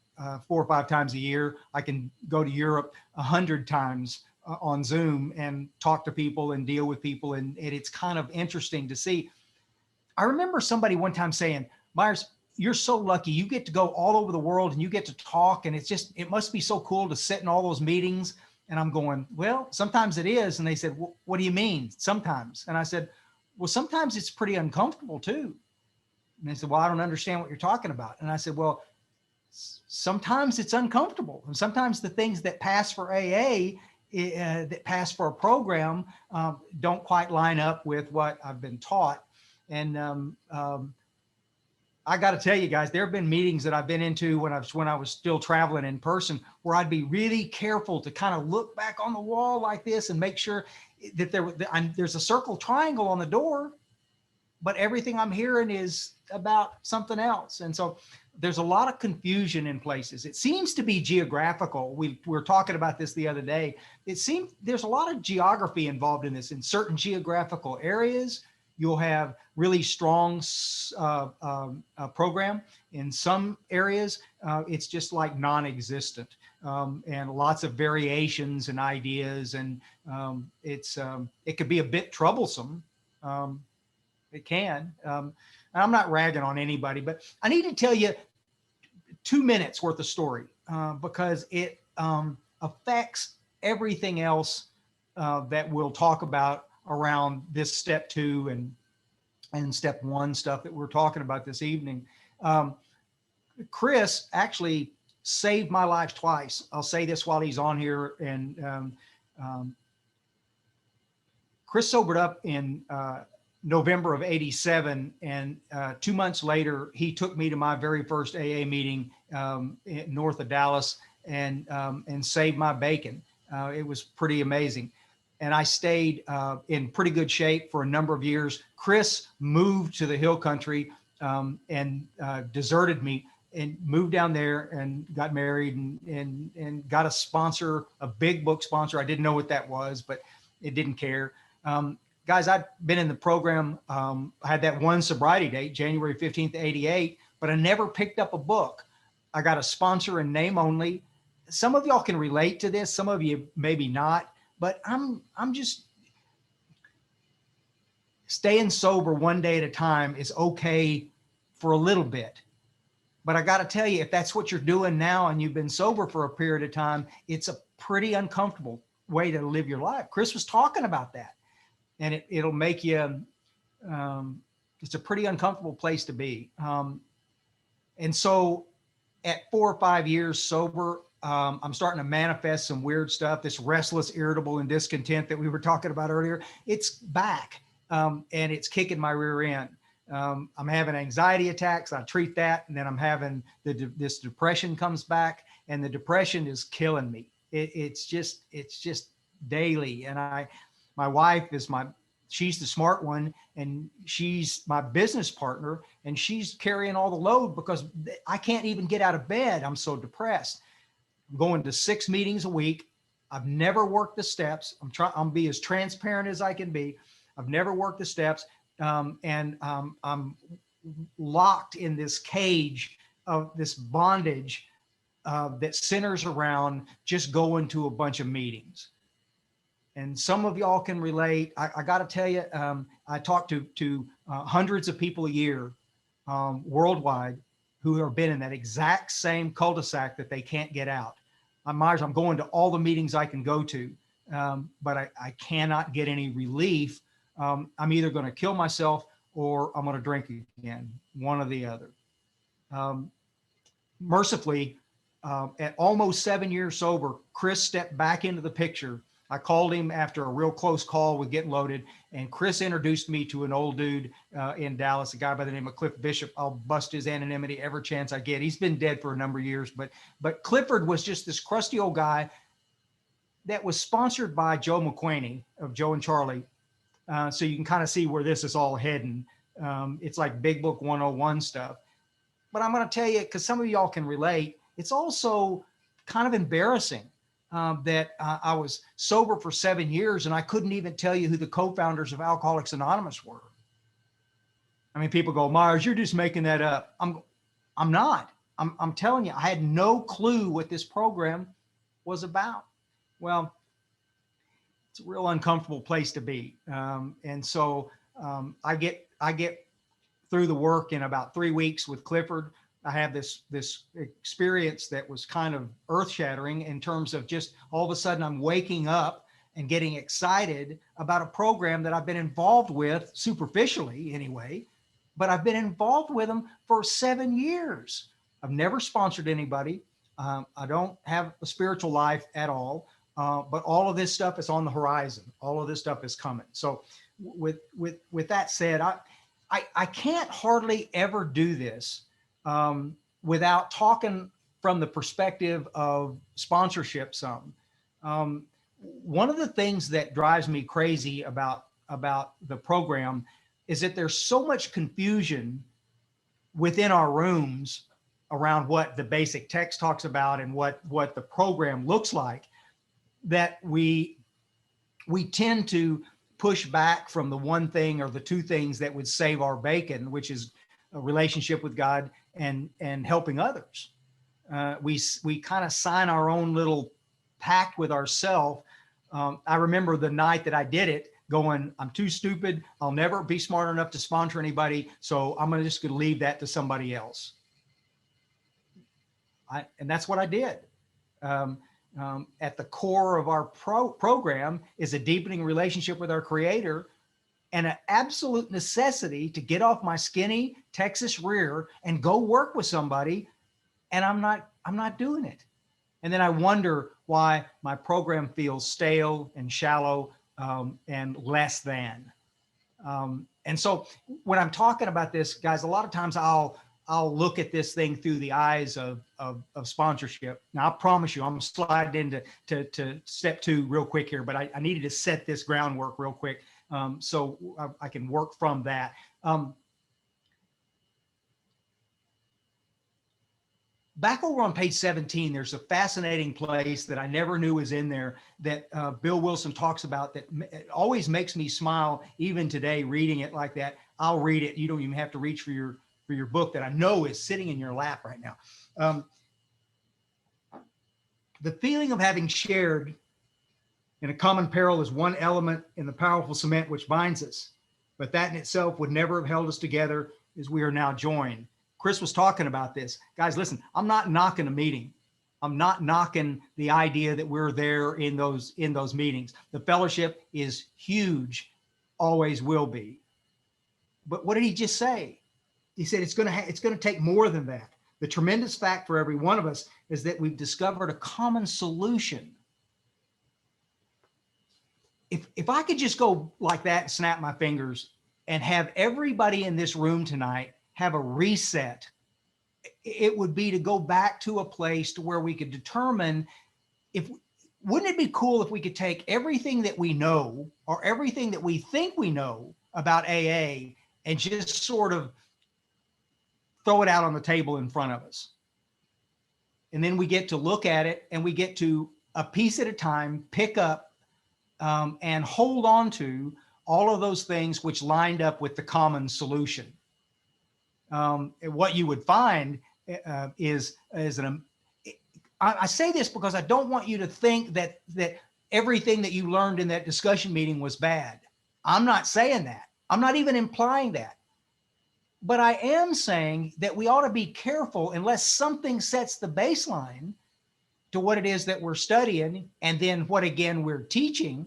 or 5 times a year. I can go to Europe 100 times on Zoom and talk to people and deal with people, and it's kind of interesting to see. I remember somebody one time saying, Myers, you're so lucky. You get to go all over the world and you get to talk. And it must be so cool to sit in all those meetings. And I'm going, well, sometimes it is. And they said, well, what do you mean? Sometimes. And I said, well, sometimes it's pretty uncomfortable too. And they said, well, I don't understand what you're talking about. And I said, well, sometimes it's uncomfortable. And sometimes the things that pass for AA, that pass for a program, don't quite line up with what I've been taught. And I got to tell you guys, there have been meetings that I've been into when I was still traveling in person, where I'd be really careful to kind of look back on the wall like this and make sure that there's a circle triangle on the door, but everything I'm hearing is about something else. And so there's a lot of confusion in places. It seems to be geographical. We were talking about this the other day. It seems there's a lot of geography involved in this. In certain geographical areas, you'll have really strong program. In some areas, it's just like non-existent, and lots of variations and ideas. And it could be a bit troublesome. It can. And I'm not ragging on anybody, but I need to tell you 2 minutes worth of story because it affects everything else that we'll talk about around this step 2 and step 1 stuff that we're talking about this evening. Chris actually saved my life twice. I'll say this while he's on here. And Chris sobered up in November of '87, and 2 months later, he took me to my very first AA meeting north of Dallas, and saved my bacon. It was pretty amazing. And I stayed in pretty good shape for a number of years. Chris moved to the hill country and deserted me and moved down there and got married and got a sponsor, a big book sponsor. I didn't know what that was, but it didn't care. Guys, I've been in the program. I had that one sobriety date, January 15th, '88, but I never picked up a book. I got a sponsor in name only. Some of y'all can relate to this. Some of you maybe not, but I'm just staying sober one day at a time is okay for a little bit. But I got to tell you, if that's what you're doing now and you've been sober for a period of time, it's a pretty uncomfortable way to live your life. Chris was talking about that. And it'll make you, it's a pretty uncomfortable place to be. And so at 4 or 5 years sober, I'm starting to manifest some weird stuff, this restless, irritable, and discontent that we were talking about earlier. It's back, and it's kicking my rear end. I'm having anxiety attacks. I treat that. And then I'm having this depression comes back, and the depression is killing me. It's just daily. And my wife is she's the smart one, and she's my business partner, and she's carrying all the load because I can't even get out of bed. I'm so depressed. I'm going to 6 meetings a week. I've never worked the steps. I'm be as transparent as I can be. I've never worked the steps. And I'm locked in this cage of this bondage that centers around just going to a bunch of meetings. And some of y'all can relate. I got to tell you, I talk to hundreds of people a year worldwide who have been in that exact same cul-de-sac that they can't get out. I'm going to all the meetings I can go to, but I cannot get any relief. I'm either going to kill myself or I'm going to drink again, one or the other. Mercifully, at almost 7 years sober, Chris stepped back into the picture. I called him after a real close call with Getting Loaded, and Chris introduced me to an old dude in Dallas, a guy by the name of Cliff Bishop. I'll bust his anonymity every chance I get. He's been dead for a number of years, but Clifford was just this crusty old guy that was sponsored by Joe McQuaney of Joe and Charlie. So you can kind of see where this is all heading. It's like Big Book 101 stuff. But I'm going to tell you, because some of y'all can relate, it's also kind of embarrassing that I was sober for 7 years and I couldn't even tell you who the co-founders of Alcoholics Anonymous were. I mean, people go, Myers, you're just making that up. I'm not. I'm telling you, I had no clue what this program was about. Well, it's a real uncomfortable place to be. And so I get through the work in about 3 weeks with Clifford. I have this experience that was kind of earth-shattering in terms of just all of a sudden I'm waking up and getting excited about a program that I've been involved with, superficially anyway, but I've been involved with them for 7 years. I've never sponsored anybody. I don't have a spiritual life at all, but all of this stuff is on the horizon. All of this stuff is coming. So with that said, I can't hardly ever do this without talking from the perspective of sponsorship some. One of the things that drives me crazy about the program is that there's so much confusion within our rooms around what the basic text talks about and what the program looks like, that we tend to push back from the one thing or the two things that would save our bacon, which is a relationship with God and helping others. We kind of sign our own little pact with ourselves. I remember the night that I did it going, I'm too stupid. I'll never be smart enough to sponsor anybody. So I'm just going to leave that to somebody else. And that's what I did. At the core of our program is a deepening relationship with our Creator and an absolute necessity to get off my skinny Texas rear and go work with somebody. And I'm not doing it. And then I wonder why my program feels stale and shallow and less than. And so when I'm talking about this, guys, a lot of times I'll look at this thing through the eyes of sponsorship. Now, I promise you, I'm sliding into to step 2 real quick here, but I needed to set this groundwork real quick so I can work from that. Back over on page 17, there's a fascinating place that I never knew was in there that Bill Wilson talks about that always makes me smile, even today, reading it like that. I'll read it. You don't even have to reach for your book that I know is sitting in your lap right now. The feeling of having shared in a common peril is one element in the powerful cement which binds us, but that in itself would never have held us together as we are now joined. Chris was talking about this. Guys, listen, I'm not knocking a meeting. I'm not knocking the idea that we're there in those meetings. The fellowship is huge, always will be. But what did he just say? He said it's going to take more than that. The tremendous fact for every one of us is that we've discovered a common solution. If I could just go like that and snap my fingers and have everybody in this room tonight have a reset, it would be to go back to a place to where we could determine wouldn't it be cool if we could take everything that we know or everything that we think we know about AA and just sort of throw it out on the table in front of us. And then we get to look at it and we get to, a piece at a time, pick up and hold on to all of those things which lined up with the common solution. What you would find is I say this because I don't want you to think that everything that you learned in that discussion meeting was bad. I'm not saying that. I'm not even implying that. But I am saying that we ought to be careful unless something sets the baseline to what it is that we're studying and then what, again, we're teaching,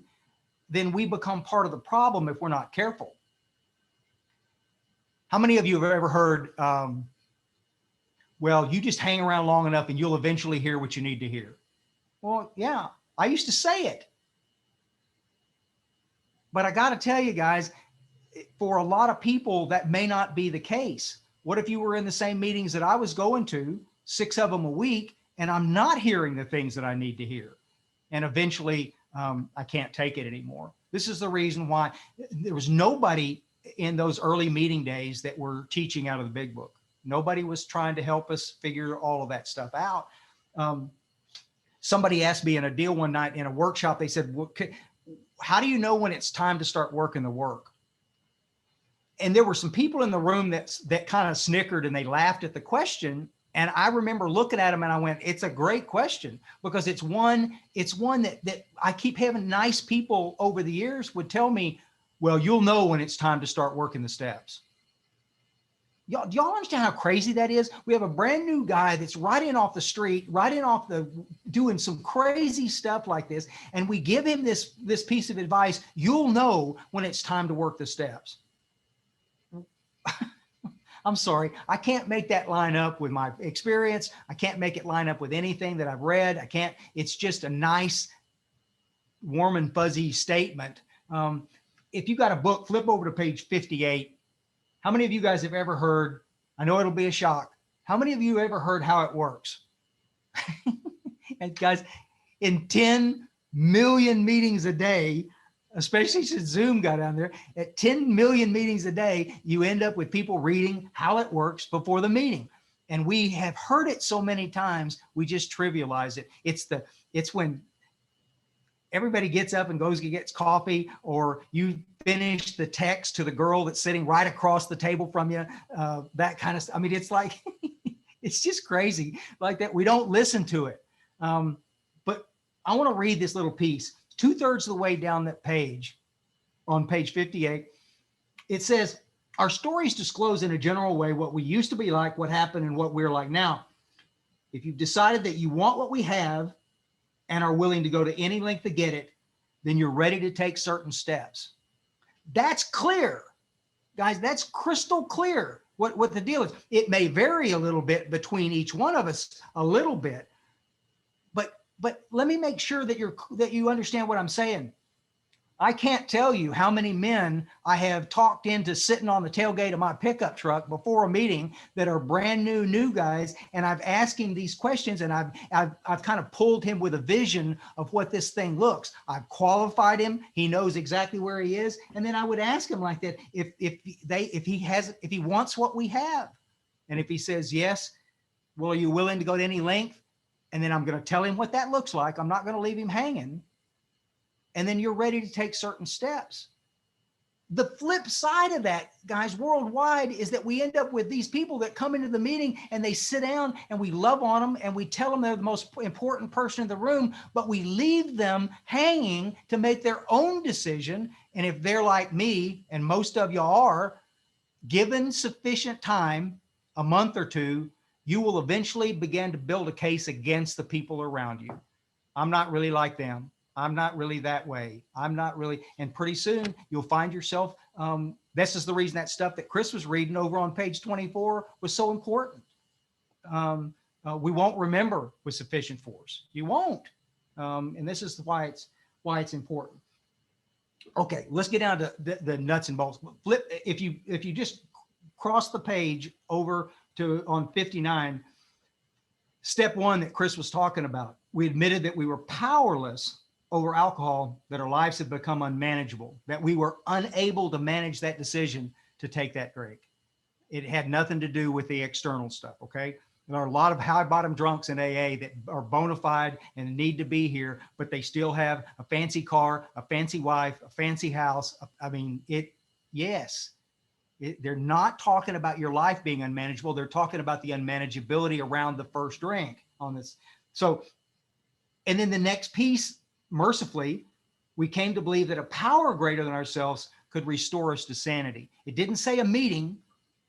then we become part of the problem if we're not careful. How many of you have ever heard, well, you just hang around long enough and you'll eventually hear what you need to hear? Well, yeah, I used to say it. But I got to tell you guys, for a lot of people, that may not be the case. What if you were in the same meetings that I was going to, 6 of them a week, and I'm not hearing the things that I need to hear? And eventually, I can't take it anymore. This is the reason why there was nobody in those early meeting days that were teaching out of the big book. Nobody was trying to help us figure all of that stuff out. Somebody asked me in a deal one night in a workshop, they said, well, how do you know when it's time to start working the work? And there were some people in the room that kind of snickered and they laughed at the question. And I remember looking at them and I went, it's a great question, because it's one that I keep having nice people over the years would tell me, well, you'll know when it's time to start working the steps. Y'all, do y'all understand how crazy that is? We have a brand new guy that's right in off the street, doing some crazy stuff like this. And we give him this piece of advice. You'll know when it's time to work the steps. I'm sorry, I can't make that line up with my experience. I can't make it line up with anything that I've read. I can't, it's just a nice, warm and fuzzy statement. If you got a book, flip over to page 58. How many of you guys have ever heard, I know it'll be a shock, how many of you ever heard how it works? And guys, in 10 million meetings a day, especially since Zoom got on there, at 10 million meetings a day, you end up with people reading how it works before the meeting. And we have heard it so many times, we just trivialize it. It's when everybody gets up and goes and gets coffee, or you finish the text to the girl that's sitting right across the table from you, that kind of stuff. I mean, it's like, it's just crazy like that. We don't listen to it. But I want to read this little piece. 2/3 of the way down that page, on page 58, it says, our stories disclose in a general way what we used to be like, what happened, and what we're like now. If you've decided that you want what we have and are willing to go to any length to get it, then you're ready to take certain steps. That's clear. Guys, that's crystal clear what the deal is. It may vary a little bit between each one of us, a little bit. But let me make sure that you understand what I'm saying. I can't tell you how many men I have talked into sitting on the tailgate of my pickup truck before a meeting that are brand new guys. And I've asked him these questions, and I've kind of pulled him with a vision of what this thing looks. I've qualified him. He knows exactly where he is. And then I would ask him like that, if he wants what we have. And if he says yes, well, are you willing to go to any length? And then I'm going to tell him what that looks like. I'm not going to leave him hanging. And then you're ready to take certain steps. The flip side of that, guys, worldwide, is that we end up with these people that come into the meeting and they sit down and we love on them and we tell them they're the most important person in the room, but we leave them hanging to make their own decision. And if they're like me, and most of you are, given sufficient time, a month or two, you will eventually begin to build a case against the people around you. I'm not really like them. I'm not really that way. I'm not really. And pretty soon you'll find yourself. This is the reason that stuff that Chris was reading over on page 24 was so important. We won't remember with sufficient force. You won't. And this is why it's important. Okay, let's get down to the nuts and bolts. Flip. If you just cross the page over to on 59, step one that Chris was talking about, we admitted that we were powerless over alcohol, that our lives had become unmanageable, that we were unable to manage that decision to take that drink. It had nothing to do with the external stuff, okay? There are a lot of high bottom drunks in AA that are bona fide and need to be here, but they still have a fancy car, a fancy wife, a fancy house. They're not talking about your life being unmanageable. They're talking about the unmanageability around the first drink on this. So, and then the next piece, mercifully, we came to believe that a power greater than ourselves could restore us to sanity. It didn't say a meeting.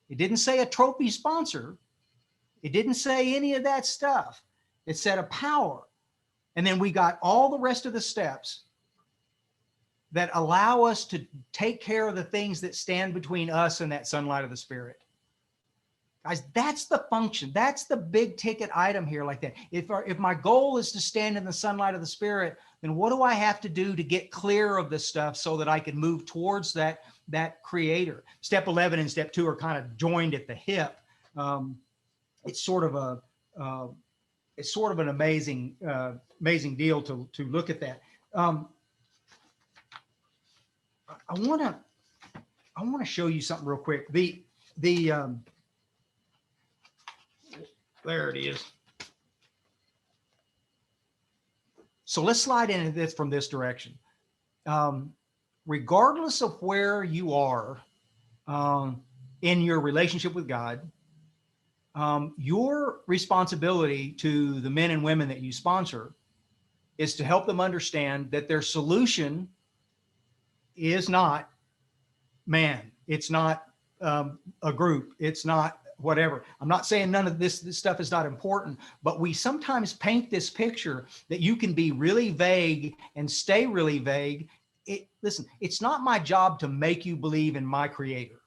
It didn't say a trophy sponsor. It didn't say any of that stuff. It said a power. And then we got all the rest of the steps that allow us to take care of the things that stand between us and that sunlight of the Spirit. Guys, that's the function. That's the big ticket item here like that. If my goal is to stand in the sunlight of the Spirit, then what do I have to do to get clear of this stuff so that I can move towards that creator? Step 11 and step 2 are kind of joined at the hip. It's sort of an amazing deal to look at that. I want to show you something real quick. There it is. So let's slide into this from this direction. Regardless of where you are in your relationship with God, your responsibility to the men and women that you sponsor is to help them understand that their solution is not man. It's not a group. It's not whatever. I'm not saying none of this stuff is not important, but we sometimes paint this picture that you can be really vague and stay really vague. Listen, it's not my job to make you believe in my creator.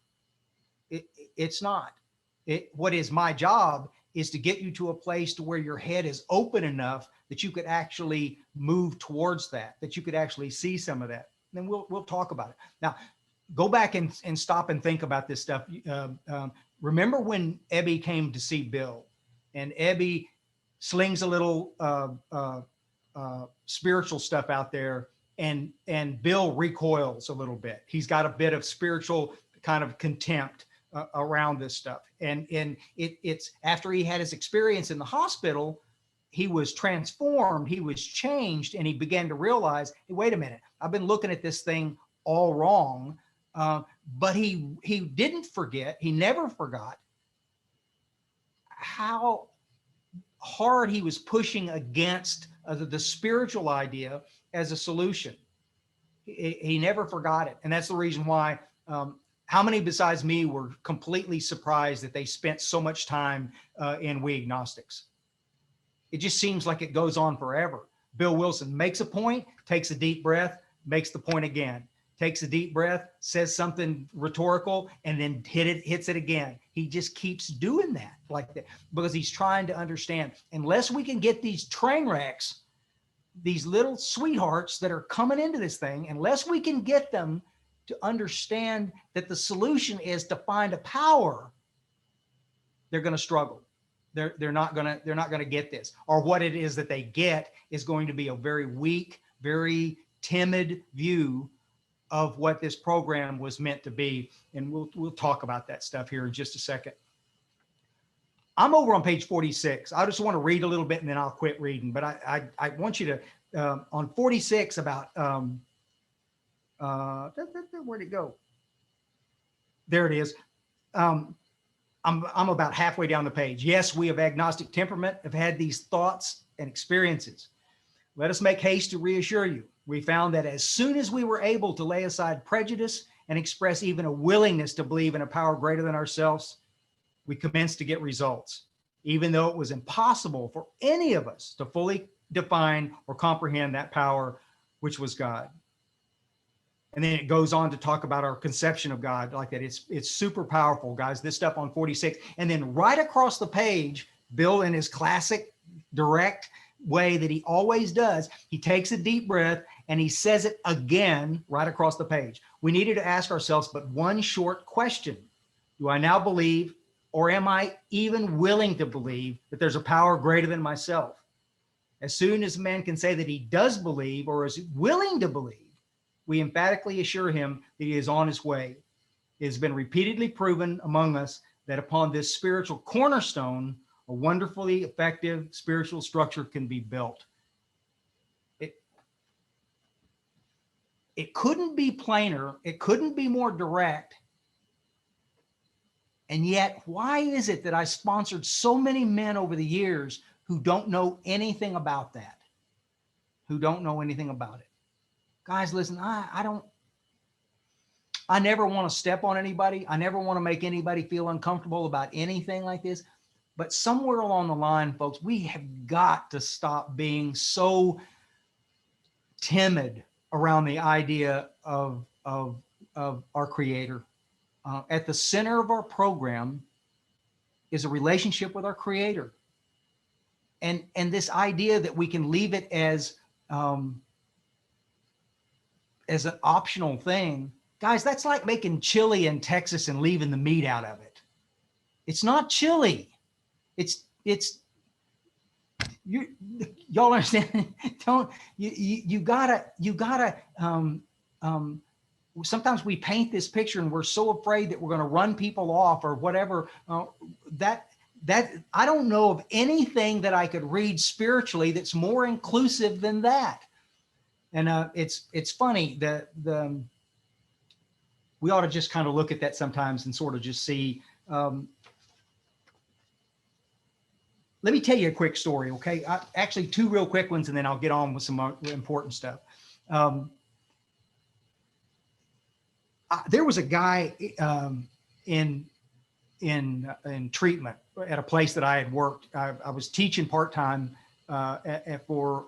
It's not. What is my job is to get you to a place to where your head is open enough that you could actually move towards that you could actually see some of that. And then we'll talk about it. Now, go back and stop and think about this stuff. Remember when Ebby came to see Bill, and Ebby slings a little spiritual stuff out there, and Bill recoils a little bit. He's got a bit of spiritual kind of contempt around this stuff. And it's after he had his experience in the hospital, he was transformed, he was changed, and he began to realize, hey, wait a minute, I've been looking at this thing all wrong. But he didn't forget, he never forgot how hard he was pushing against the spiritual idea as a solution. He never forgot it. And that's the reason why, how many besides me were completely surprised that they spent so much time in We Agnostics? It just seems like it goes on forever. Bill Wilson makes a point, takes a deep breath, makes the point again. Takes a deep breath, says something rhetorical, and then hits it again. He just keeps doing that like that because he's trying to understand. Unless we can get these train wrecks these little sweethearts that are coming into this thing, unless we can get them to understand that the solution is to find a power, they're going to struggle. They're not going to get this, or what it is that they get is going to be a very weak, very timid view of what this program was meant to be. And we'll talk about that stuff here in just a second. I'm over on page 46. I just want to read a little bit and then I'll quit reading. But I want you to, on 46 about, where'd it go? There it is. I'm about halfway down the page. Yes, we of agnostic temperament have had these thoughts and experiences. Let us make haste to reassure you. We found that as soon as we were able to lay aside prejudice and express even a willingness to believe in a power greater than ourselves, we commenced to get results, even though it was impossible for any of us to fully define or comprehend that power, which was God. And then it goes on to talk about our conception of God like that. It's super powerful, guys, this stuff on 46. And then right across the page, Bill, in his classic direct way that he always does, he takes a deep breath and he says it again right across the page. We needed to ask ourselves but one short question. Do I now believe, or am I even willing to believe, that there's a power greater than myself? As soon as a man can say that he does believe or is willing to believe, we emphatically assure him that he is on his way. It has been repeatedly proven among us that upon this spiritual cornerstone, a wonderfully effective spiritual structure can be built. It couldn't be plainer. It couldn't be more direct. And yet, why is it that I sponsored so many men over the years who don't know anything about that? Who don't know anything about it? Guys, listen, I never want to step on anybody. I never want to make anybody feel uncomfortable about anything like this. But somewhere along the line, folks, we have got to stop being so timid around the idea of our Creator. At the center of our program is a relationship with our Creator. And this idea that we can leave it as an optional thing, guys, that's like making chili in Texas and leaving the meat out of it. It's not chili. Y'all understand? You gotta sometimes we paint this picture and we're so afraid that we're going to run people off or whatever. That I don't know of anything that I could read spiritually that's more inclusive than that. And it's funny that we ought to just kind of look at that sometimes and sort of just see. Let me tell you a quick story, okay? Actually, two real quick ones, and then I'll get on with some more important stuff. There was a guy in treatment at a place that I had worked. I was teaching part-time for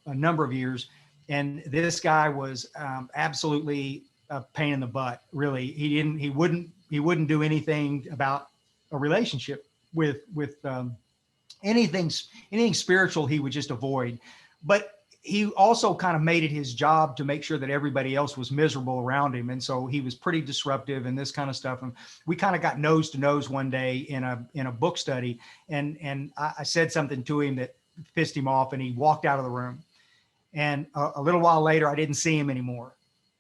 a number of years, and this guy was absolutely a pain in the butt. Really, he wouldn't do anything about a relationship with anything spiritual. He would just avoid. But he also kind of made it his job to make sure that everybody else was miserable around him. And so he was pretty disruptive and this kind of stuff. And we kind of got nose to nose one day in a book study. And I said something to him that pissed him off, and he walked out of the room. And a little while later, I didn't see him anymore.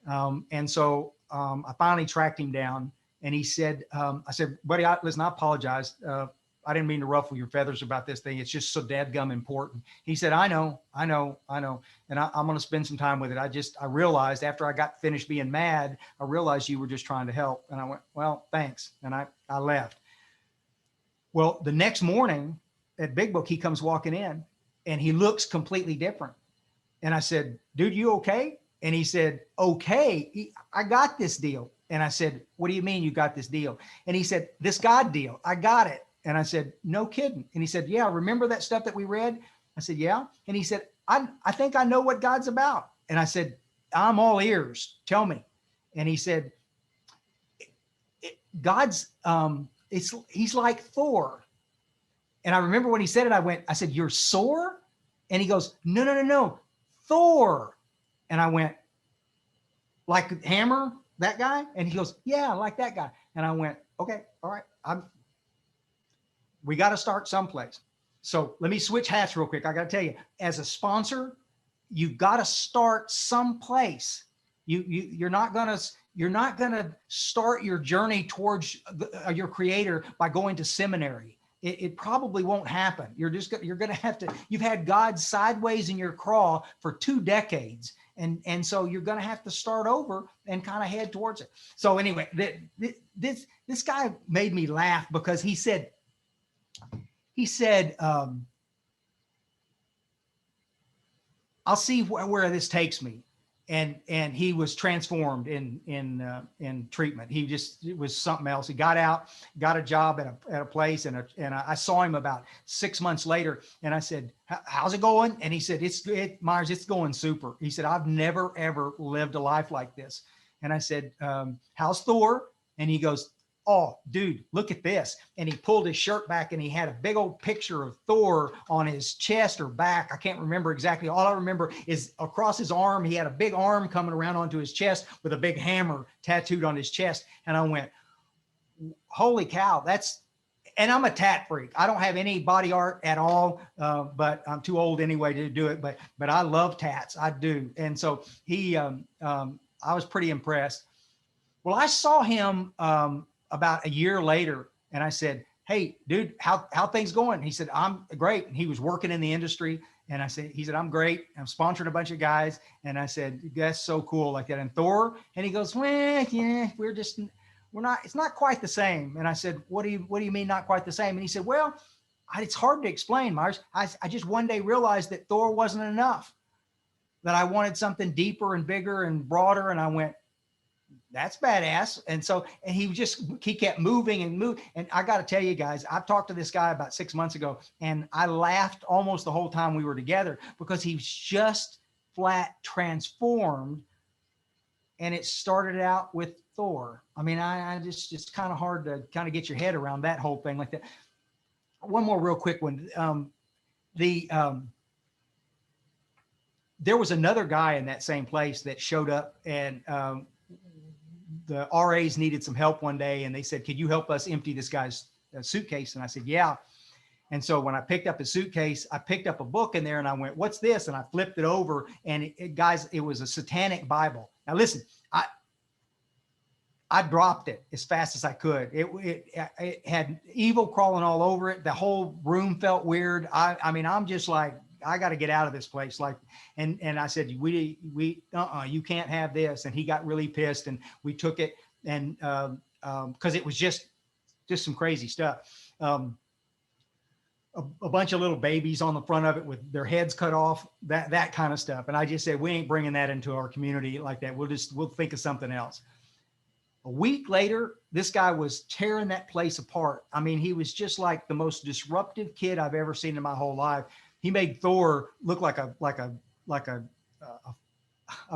And so I finally tracked him down, and he said, I said, buddy, listen, I apologize. I didn't mean to ruffle your feathers about this thing. It's just so dadgum important. He said, I know. And I'm going to spend some time with it. I realized after I got finished being mad, I realized you were just trying to help. And I went, well, thanks. And I left. Well, the next morning at Big Book, he comes walking in and he looks completely different. And I said, dude, you okay? And he said, okay, I got this deal. And I said, what do you mean you got this deal? And he said, this God deal, I got it. And I said, no kidding. And he said, yeah, remember that stuff that we read? I said, yeah. And he said, I think I know what God's about. And I said, I'm all ears. Tell me. And he said, God's, he's like Thor. And I remember when he said it, I said, you're sore? And he goes, no. Thor. And I went, like Hammer, that guy? And he goes, yeah, like that guy. And I went, okay, all right. We got to start someplace. So let me switch hats real quick. I got to tell you, as a sponsor, you've got to start someplace. You're not gonna start your journey towards your creator by going to seminary. It probably won't happen. You're gonna have to. You've had God sideways in your craw for 2 decades, and so you're gonna have to start over and kind of head towards it. So anyway, this guy made me laugh because he said. I'll see where this takes me. And he was transformed in treatment. It was something else. He got out, got a job at a place, and I saw him about 6 months later, and I said, "How's it going?" And he said, Myers, it's going super." He said, "I've never ever lived a life like this." And I said, "How's Thor?" And he goes, "Oh, dude, look at this." And he pulled his shirt back and he had a big old picture of Thor on his chest or back. I can't remember exactly. All I remember is across his arm, he had a big arm coming around onto his chest with a big hammer tattooed on his chest. And I went, holy cow, and I'm a tat freak. I don't have any body art at all, but I'm too old anyway to do it. But I love tats. I do. And so I was pretty impressed. Well, I saw him about a year later, and I said, "Hey, dude, how things going?" He said, "I'm great." And he was working in the industry, and he said, "I'm great. I'm sponsoring a bunch of guys." And I said, "That's so cool, like that." And Thor, and he goes, "Well, yeah, we're not. It's not quite the same." And I said, "What do you mean not quite the same?" And he said, "Well, it's hard to explain, Myers. I just one day realized that Thor wasn't enough. That I wanted something deeper and bigger and broader." And I went, "That's badass." And so, and he kept moving and moving. And I got to tell you guys, I've talked to this guy about 6 months ago, and I laughed almost the whole time we were together because he was just flat transformed. And it started out with Thor. I mean, I just kind of hard to kind of get your head around that whole thing like that. One more real quick one. There was another guy in that same place that showed up, and the RAs needed some help one day, and they said, "Could you help us empty this guy's suitcase?" And I said, "Yeah." And so when I picked up his suitcase, I picked up a book in there, and I went, "What's this?" And I flipped it over, and guys, it was a satanic Bible. Now listen, I dropped it as fast as I could. It had evil crawling all over it. The whole room felt weird. I mean, I'm just like, I got to get out of this place. Like, and I said, you can't have this. And he got really pissed, and we took it. And, cause it was just some crazy stuff. A bunch of little babies on the front of it with their heads cut off, that kind of stuff. And I just said, we ain't bringing that into our community like that. We'll think of something else. A week later, this guy was tearing that place apart. I mean, he was just like the most disruptive kid I've ever seen in my whole life. He made Thor look like a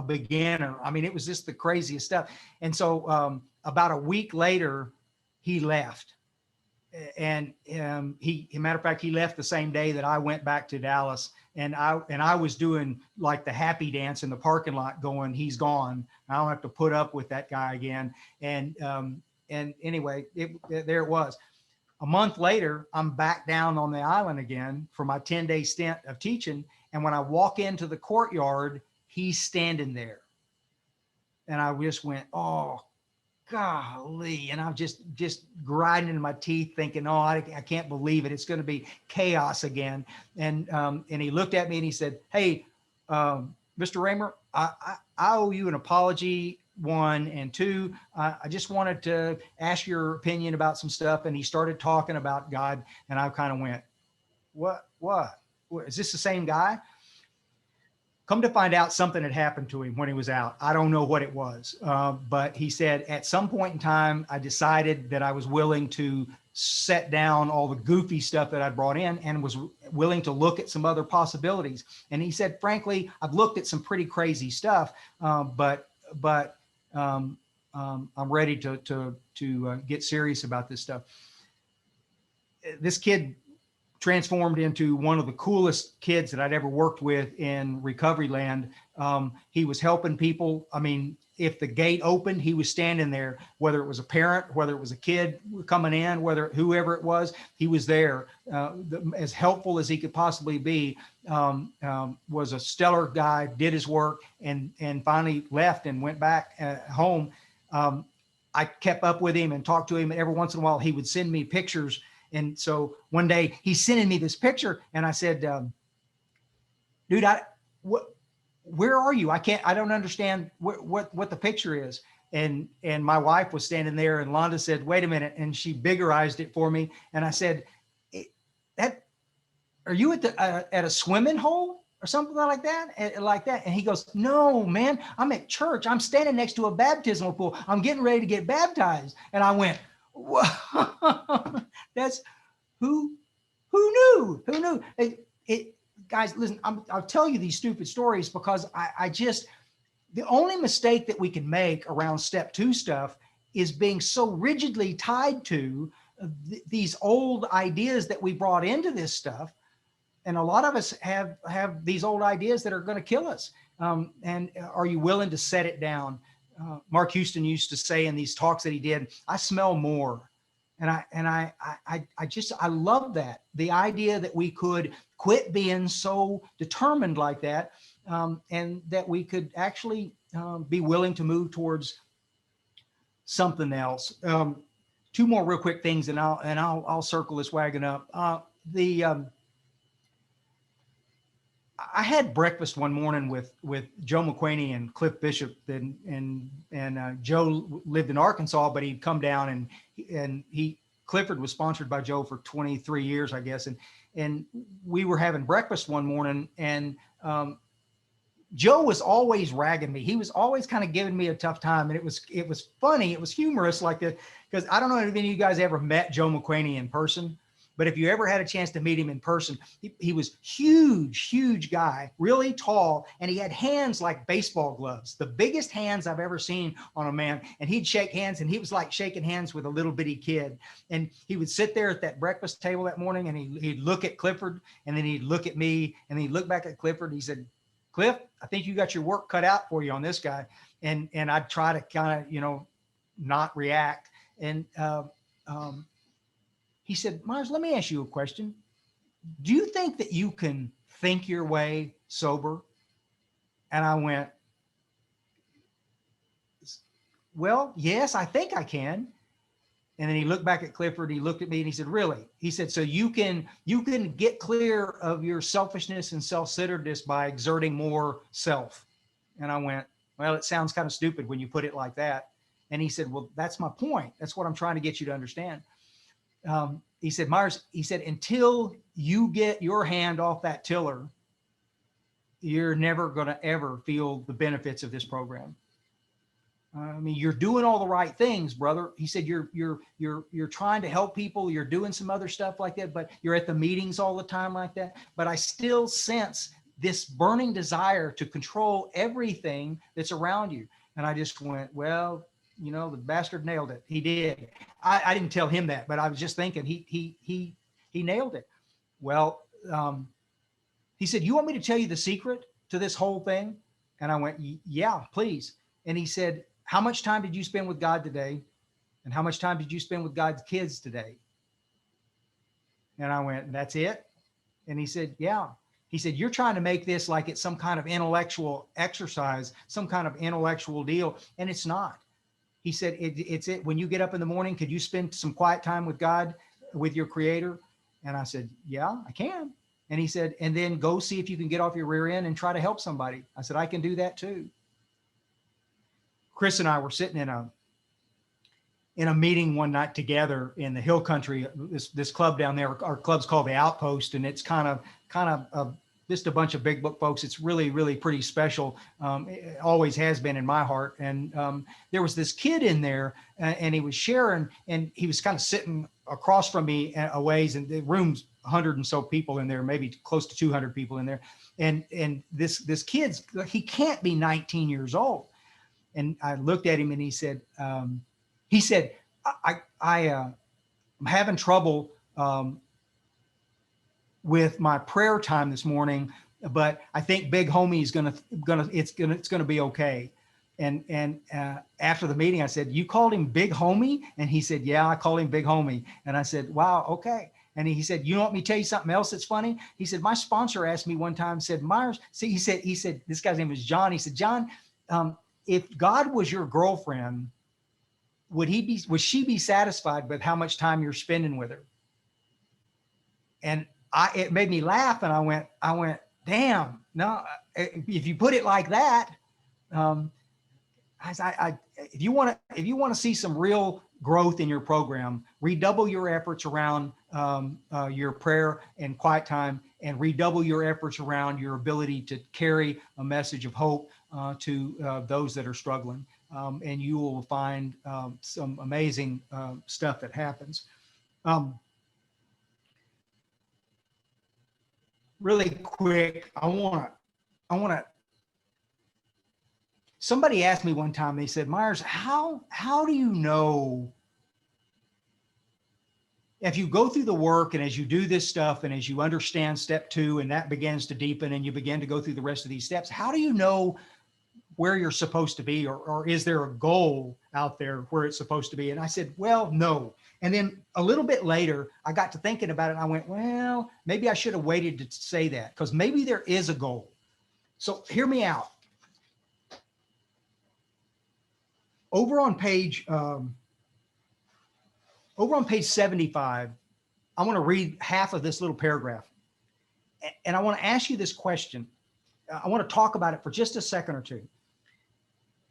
beginner. I mean, it was just the craziest stuff. And so about a week later, he left. And matter of fact, he left the same day that I went back to Dallas, and I was doing like the happy dance in the parking lot going, "He's gone. I don't have to put up with that guy again." And anyway, there it was. A month later, I'm back down on the island again for my 10-day stint of teaching. And when I walk into the courtyard, he's standing there. And I just went, "Oh, golly." And I'm just grinding in my teeth thinking, "Oh, I can't believe it. It's going to be chaos again." And he looked at me and he said, "Hey, Mr. Raymer, I owe you an apology, 1, and 2, I just wanted to ask your opinion about some stuff." And he started talking about God, and I kind of went, what? Is this the same guy? Come to find out, something had happened to him when he was out. I don't know what it was, but he said at some point in time, I decided that I was willing to set down all the goofy stuff that I brought in and was willing to look at some other possibilities. And he said, frankly, I've looked at some pretty crazy stuff, but I'm ready to get serious about this stuff. This kid transformed into one of the coolest kids that I'd ever worked with in recovery land. He was helping people. I mean, if the gate opened, he was standing there, whether it was a parent, whether it was a kid coming in, whether whoever it was, he was there, as helpful as he could possibly be. Was a stellar guy, did his work, and finally left and went back home. I kept up with him and talked to him, and every once in a while he would send me pictures. And so one day he's sending me this picture, and I said, dude, where are you? I don't understand what the picture is. And my wife was standing there, and Londa said, wait a minute. And she biggerized it for me. And I said, are you at a swimming hole or something like that? And he goes, no, man, I'm at church. I'm standing next to a baptismal pool. I'm getting ready to get baptized. And I went, whoa, that's who knew? Guys, listen, I'll tell you these stupid stories because the only mistake that we can make around step 2 stuff is being so rigidly tied to these old ideas that we brought into this stuff. And a lot of us have these old ideas that are going to kill us. And are you willing to set it down? Mark Houston used to say in these talks that he did, I smell more. And I love that. The idea that we could quit being so determined like that, and that we could actually be willing to move towards something else. 2 more real quick things, and I'll circle this wagon up. I had breakfast one morning with Joe McQuaney and Cliff Bishop, and Joe lived in Arkansas, but he'd come down, and Clifford was sponsored by Joe for 23 years, I guess. And we were having breakfast one morning, and Joe was always ragging me. He was always kind of giving me a tough time. And it was funny. It was humorous, because I don't know if any of you guys ever met Joe McQuaney in person. But if you ever had a chance to meet him in person, he was huge guy, really tall, and he had hands like baseball gloves, the biggest hands I've ever seen on a man. And he'd shake hands, and he was like shaking hands with a little bitty kid. And he would sit there at that breakfast table that morning, and he'd look at Clifford, and then he'd look at me, and he'd look back at Clifford. He said, Cliff, I think you got your work cut out for you on this guy. And I'd try to kind of, not react. And he said, Myers, let me ask you a question. Do you think that you can think your way sober? And I went, well, yes, I think I can. And then he looked back at Clifford, he looked at me, and he said, really? He said, so you can get clear of your selfishness and self-centeredness by exerting more self. And I went, well, it sounds kind of stupid when you put it like that. And he said, well, that's my point. That's what I'm trying to get you to understand. He said, Myers, he said, until you get your hand off that tiller, you're never going to ever feel the benefits of this program. I mean, you're doing all the right things, brother. He said, you're trying to help people. You're doing some other stuff like that, but you're at the meetings all the time like that. But I still sense this burning desire to control everything that's around you. And I just went, well, the bastard nailed it. He did. I didn't tell him that, but I was just thinking he nailed it. Well, he said, you want me to tell you the secret to this whole thing? And I went, yeah, please. And he said, how much time did you spend with God today? And how much time did you spend with God's kids today? And I went, that's it? And he said, yeah. He said, you're trying to make this like it's some kind of intellectual exercise, some kind of intellectual deal. And it's not. He said, it's it. When you get up in the morning, could you spend some quiet time with God, with your creator? And I said, yeah, I can. And he said, and then go see if you can get off your rear end and try to help somebody. I said, I can do that too. Chris and I were sitting in a meeting one night together in the hill country, this club down there. Our club's called the Outpost, and it's kind of just a bunch of big book folks. It's really, really pretty special. It always has been in my heart. And there was this kid in there, and he was sharing, and he was kind of sitting across from me a ways, and the room's 100 and so people in there, maybe close to 200 people in there. And this kid's, he can't be 19 years old. And I looked at him, and he said, I'm having trouble with my prayer time this morning, but I think Big Homie is gonna be okay. And after the meeting, I said, "You called him Big Homie?" And he said, "Yeah, I call him Big Homie." And I said, "Wow, okay." And he said, "You want me to tell you something else that's funny?" He said, "My sponsor asked me one time, said, Myers, see," he said, this guy's name is John. He said, "John, if God was your girlfriend, would she be satisfied with how much time you're spending with her?" And it made me laugh. And I went, damn, no, if you put it like that, if you want to see some real growth in your program, redouble your efforts around your prayer and quiet time, and redouble your efforts around your ability to carry a message of hope to those that are struggling. And you will find some amazing stuff that happens. Really quick, I want to, somebody asked me one time, they said, "Myers, how do you know if you go through the work and as you do this stuff and as you understand step 2 and that begins to deepen and you begin to go through the rest of these steps, how do you know where you're supposed to be, or is there a goal out there where it's supposed to be?" And I said, "Well, no." And then a little bit later, I got to thinking about it and I went, well, maybe I should have waited to say that, because maybe there is a goal. So hear me out. Over on page 75, I want to read half of this little paragraph. And I want to ask you this question. I want to talk about it for just a second or two.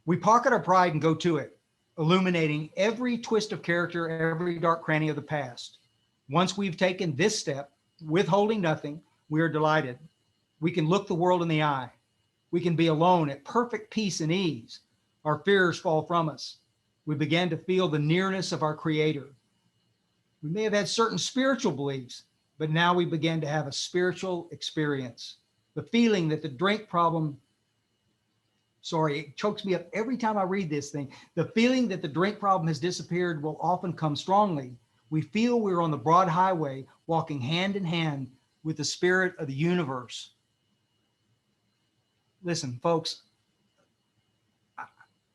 "We pocket our pride and go to it, illuminating every twist of character, every dark cranny of the past. Once we've taken this step, withholding nothing, we are delighted. We can look the world in the eye. We can be alone at perfect peace and ease. Our fears fall from us. We begin to feel the nearness of our Creator. We may have had certain spiritual beliefs, but now we begin to have a spiritual experience. The feeling that the drink problem," sorry, it chokes me up every time I read this thing. "The feeling that the drink problem has disappeared will often come strongly. We feel we're on the broad highway, walking hand in hand with the spirit of the universe." Listen, folks,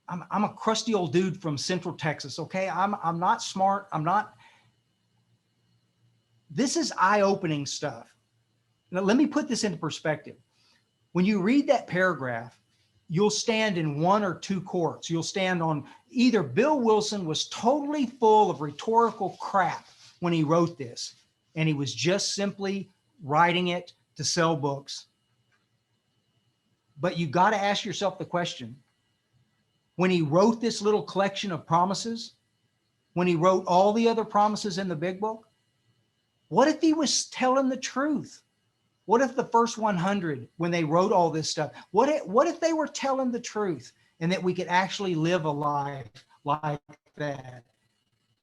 I'm a crusty old dude from Central Texas. Okay. I'm not smart. This is eye-opening stuff. Now, let me put this into perspective. When you read that paragraph, you'll stand in one or two courts. You'll stand on either Bill Wilson was totally full of rhetorical crap when he wrote this, and he was just simply writing it to sell books. But you got to ask yourself the question, when he wrote this little collection of promises, when he wrote all the other promises in the big book, what if he was telling the truth? What if the first 100, when they wrote all this stuff, what if they were telling the truth and that we could actually live a life like that?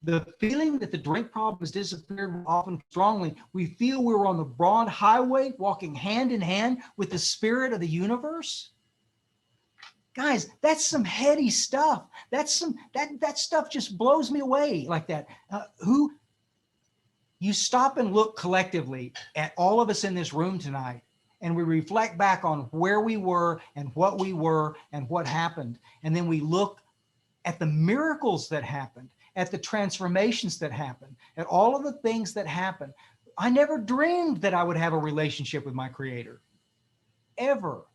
The feeling that the drink problem has disappeared often strongly. We feel we're on the broad highway, walking hand in hand with the spirit of the universe. Guys, that's some heady stuff. That's that stuff just blows me away like that. You stop and look collectively at all of us in this room tonight, and we reflect back on where we were and what happened. And then we look at the miracles that happened, at the transformations that happened, at all of the things that happened. I never dreamed that I would have a relationship with my Creator. Ever.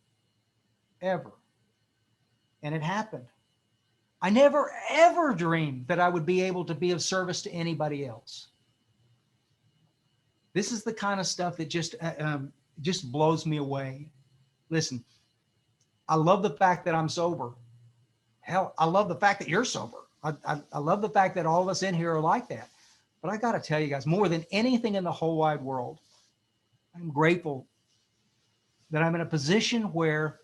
And it happened. I never, ever dreamed that I would be able to be of service to anybody else. This is the kind of stuff that just blows me away. Listen, I love the fact that I'm sober. Hell, I love the fact that you're sober. I love the fact that all of us in here are like that. But I got to tell you guys, more than anything in the whole wide world, I'm grateful that I'm in a position where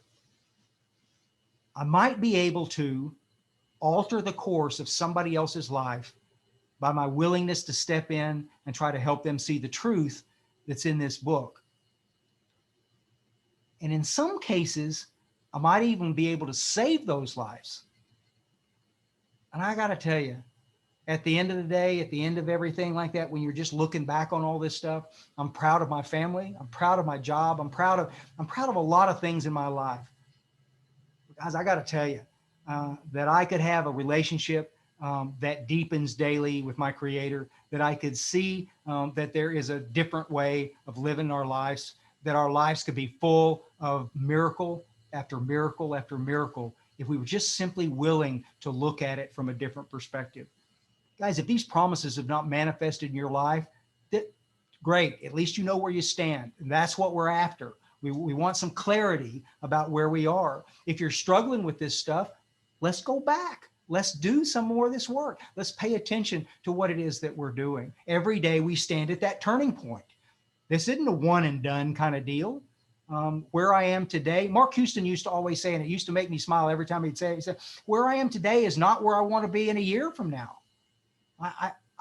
I might be able to alter the course of somebody else's life by my willingness to step in and try to help them see the truth that's in this book. And in some cases, I might even be able to save those lives. And I got to tell you, At the end of the day, at the end of everything like that, when you're just looking back on all this stuff, I'm proud of my family. I'm proud of my job. I'm proud of a lot of things in my life. Guys, I got to tell you that I could have a relationship that deepens daily with my Creator, that I could see that there is a different way of living our lives, that our lives could be full of miracle after miracle after miracle if we were just simply willing to look at it from a different perspective. Guys, if these promises have not manifested in your life, that great. At least you know where you stand. And that's what we're after. We want some clarity about where we are. If you're struggling with this stuff, let's go back. Let's do some more of this work. Let's pay attention to what it is that we're doing. Every day we stand at that turning point. This isn't a one and done kind of deal. Where I am today, Mark Houston used to always say, and it used to make me smile every time he'd say it, he said, where I am today is not where I want to be in a year from now.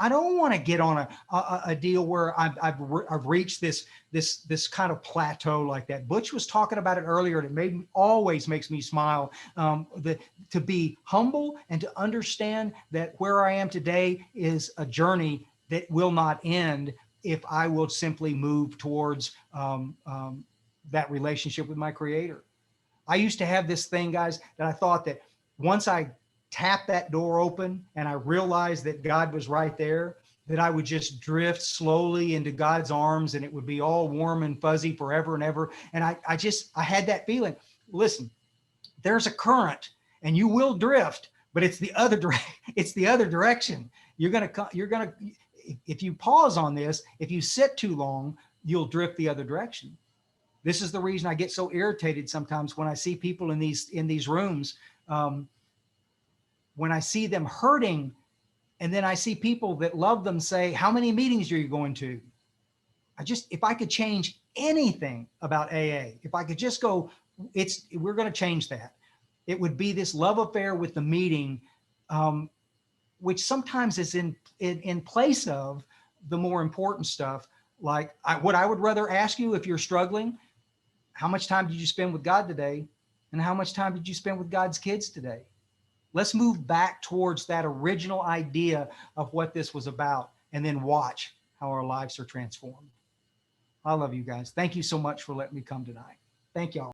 I don't want to get on a deal where I've reached this kind of plateau like that. Butch was talking about it earlier, and it always makes me smile. To be humble and to understand that where I am today is a journey that will not end if I will simply move towards that relationship with my Creator. I used to have this thing, guys, that I thought that once I tapped that door open and I realized that God was right there, that I would just drift slowly into God's arms and it would be all warm and fuzzy forever and ever. And I had that feeling. Listen, there's a current and you will drift, but it's the other direction. You're going to, if you pause on this, if you sit too long, you'll drift the other direction. This is the reason I get so irritated sometimes when I see people in these rooms, when I see them hurting, and then I see people that love them say, how many meetings are you going to? If I could change anything about AA, if I could just go, we're going to change that. It would be this love affair with the meeting, which sometimes is in place of the more important stuff. Like what I would rather ask you if you're struggling, how much time did you spend with God today? And how much time did you spend with God's kids today? Let's move back towards that original idea of what this was about and then watch how our lives are transformed. I love you guys. Thank you so much for letting me come tonight. Thank y'all.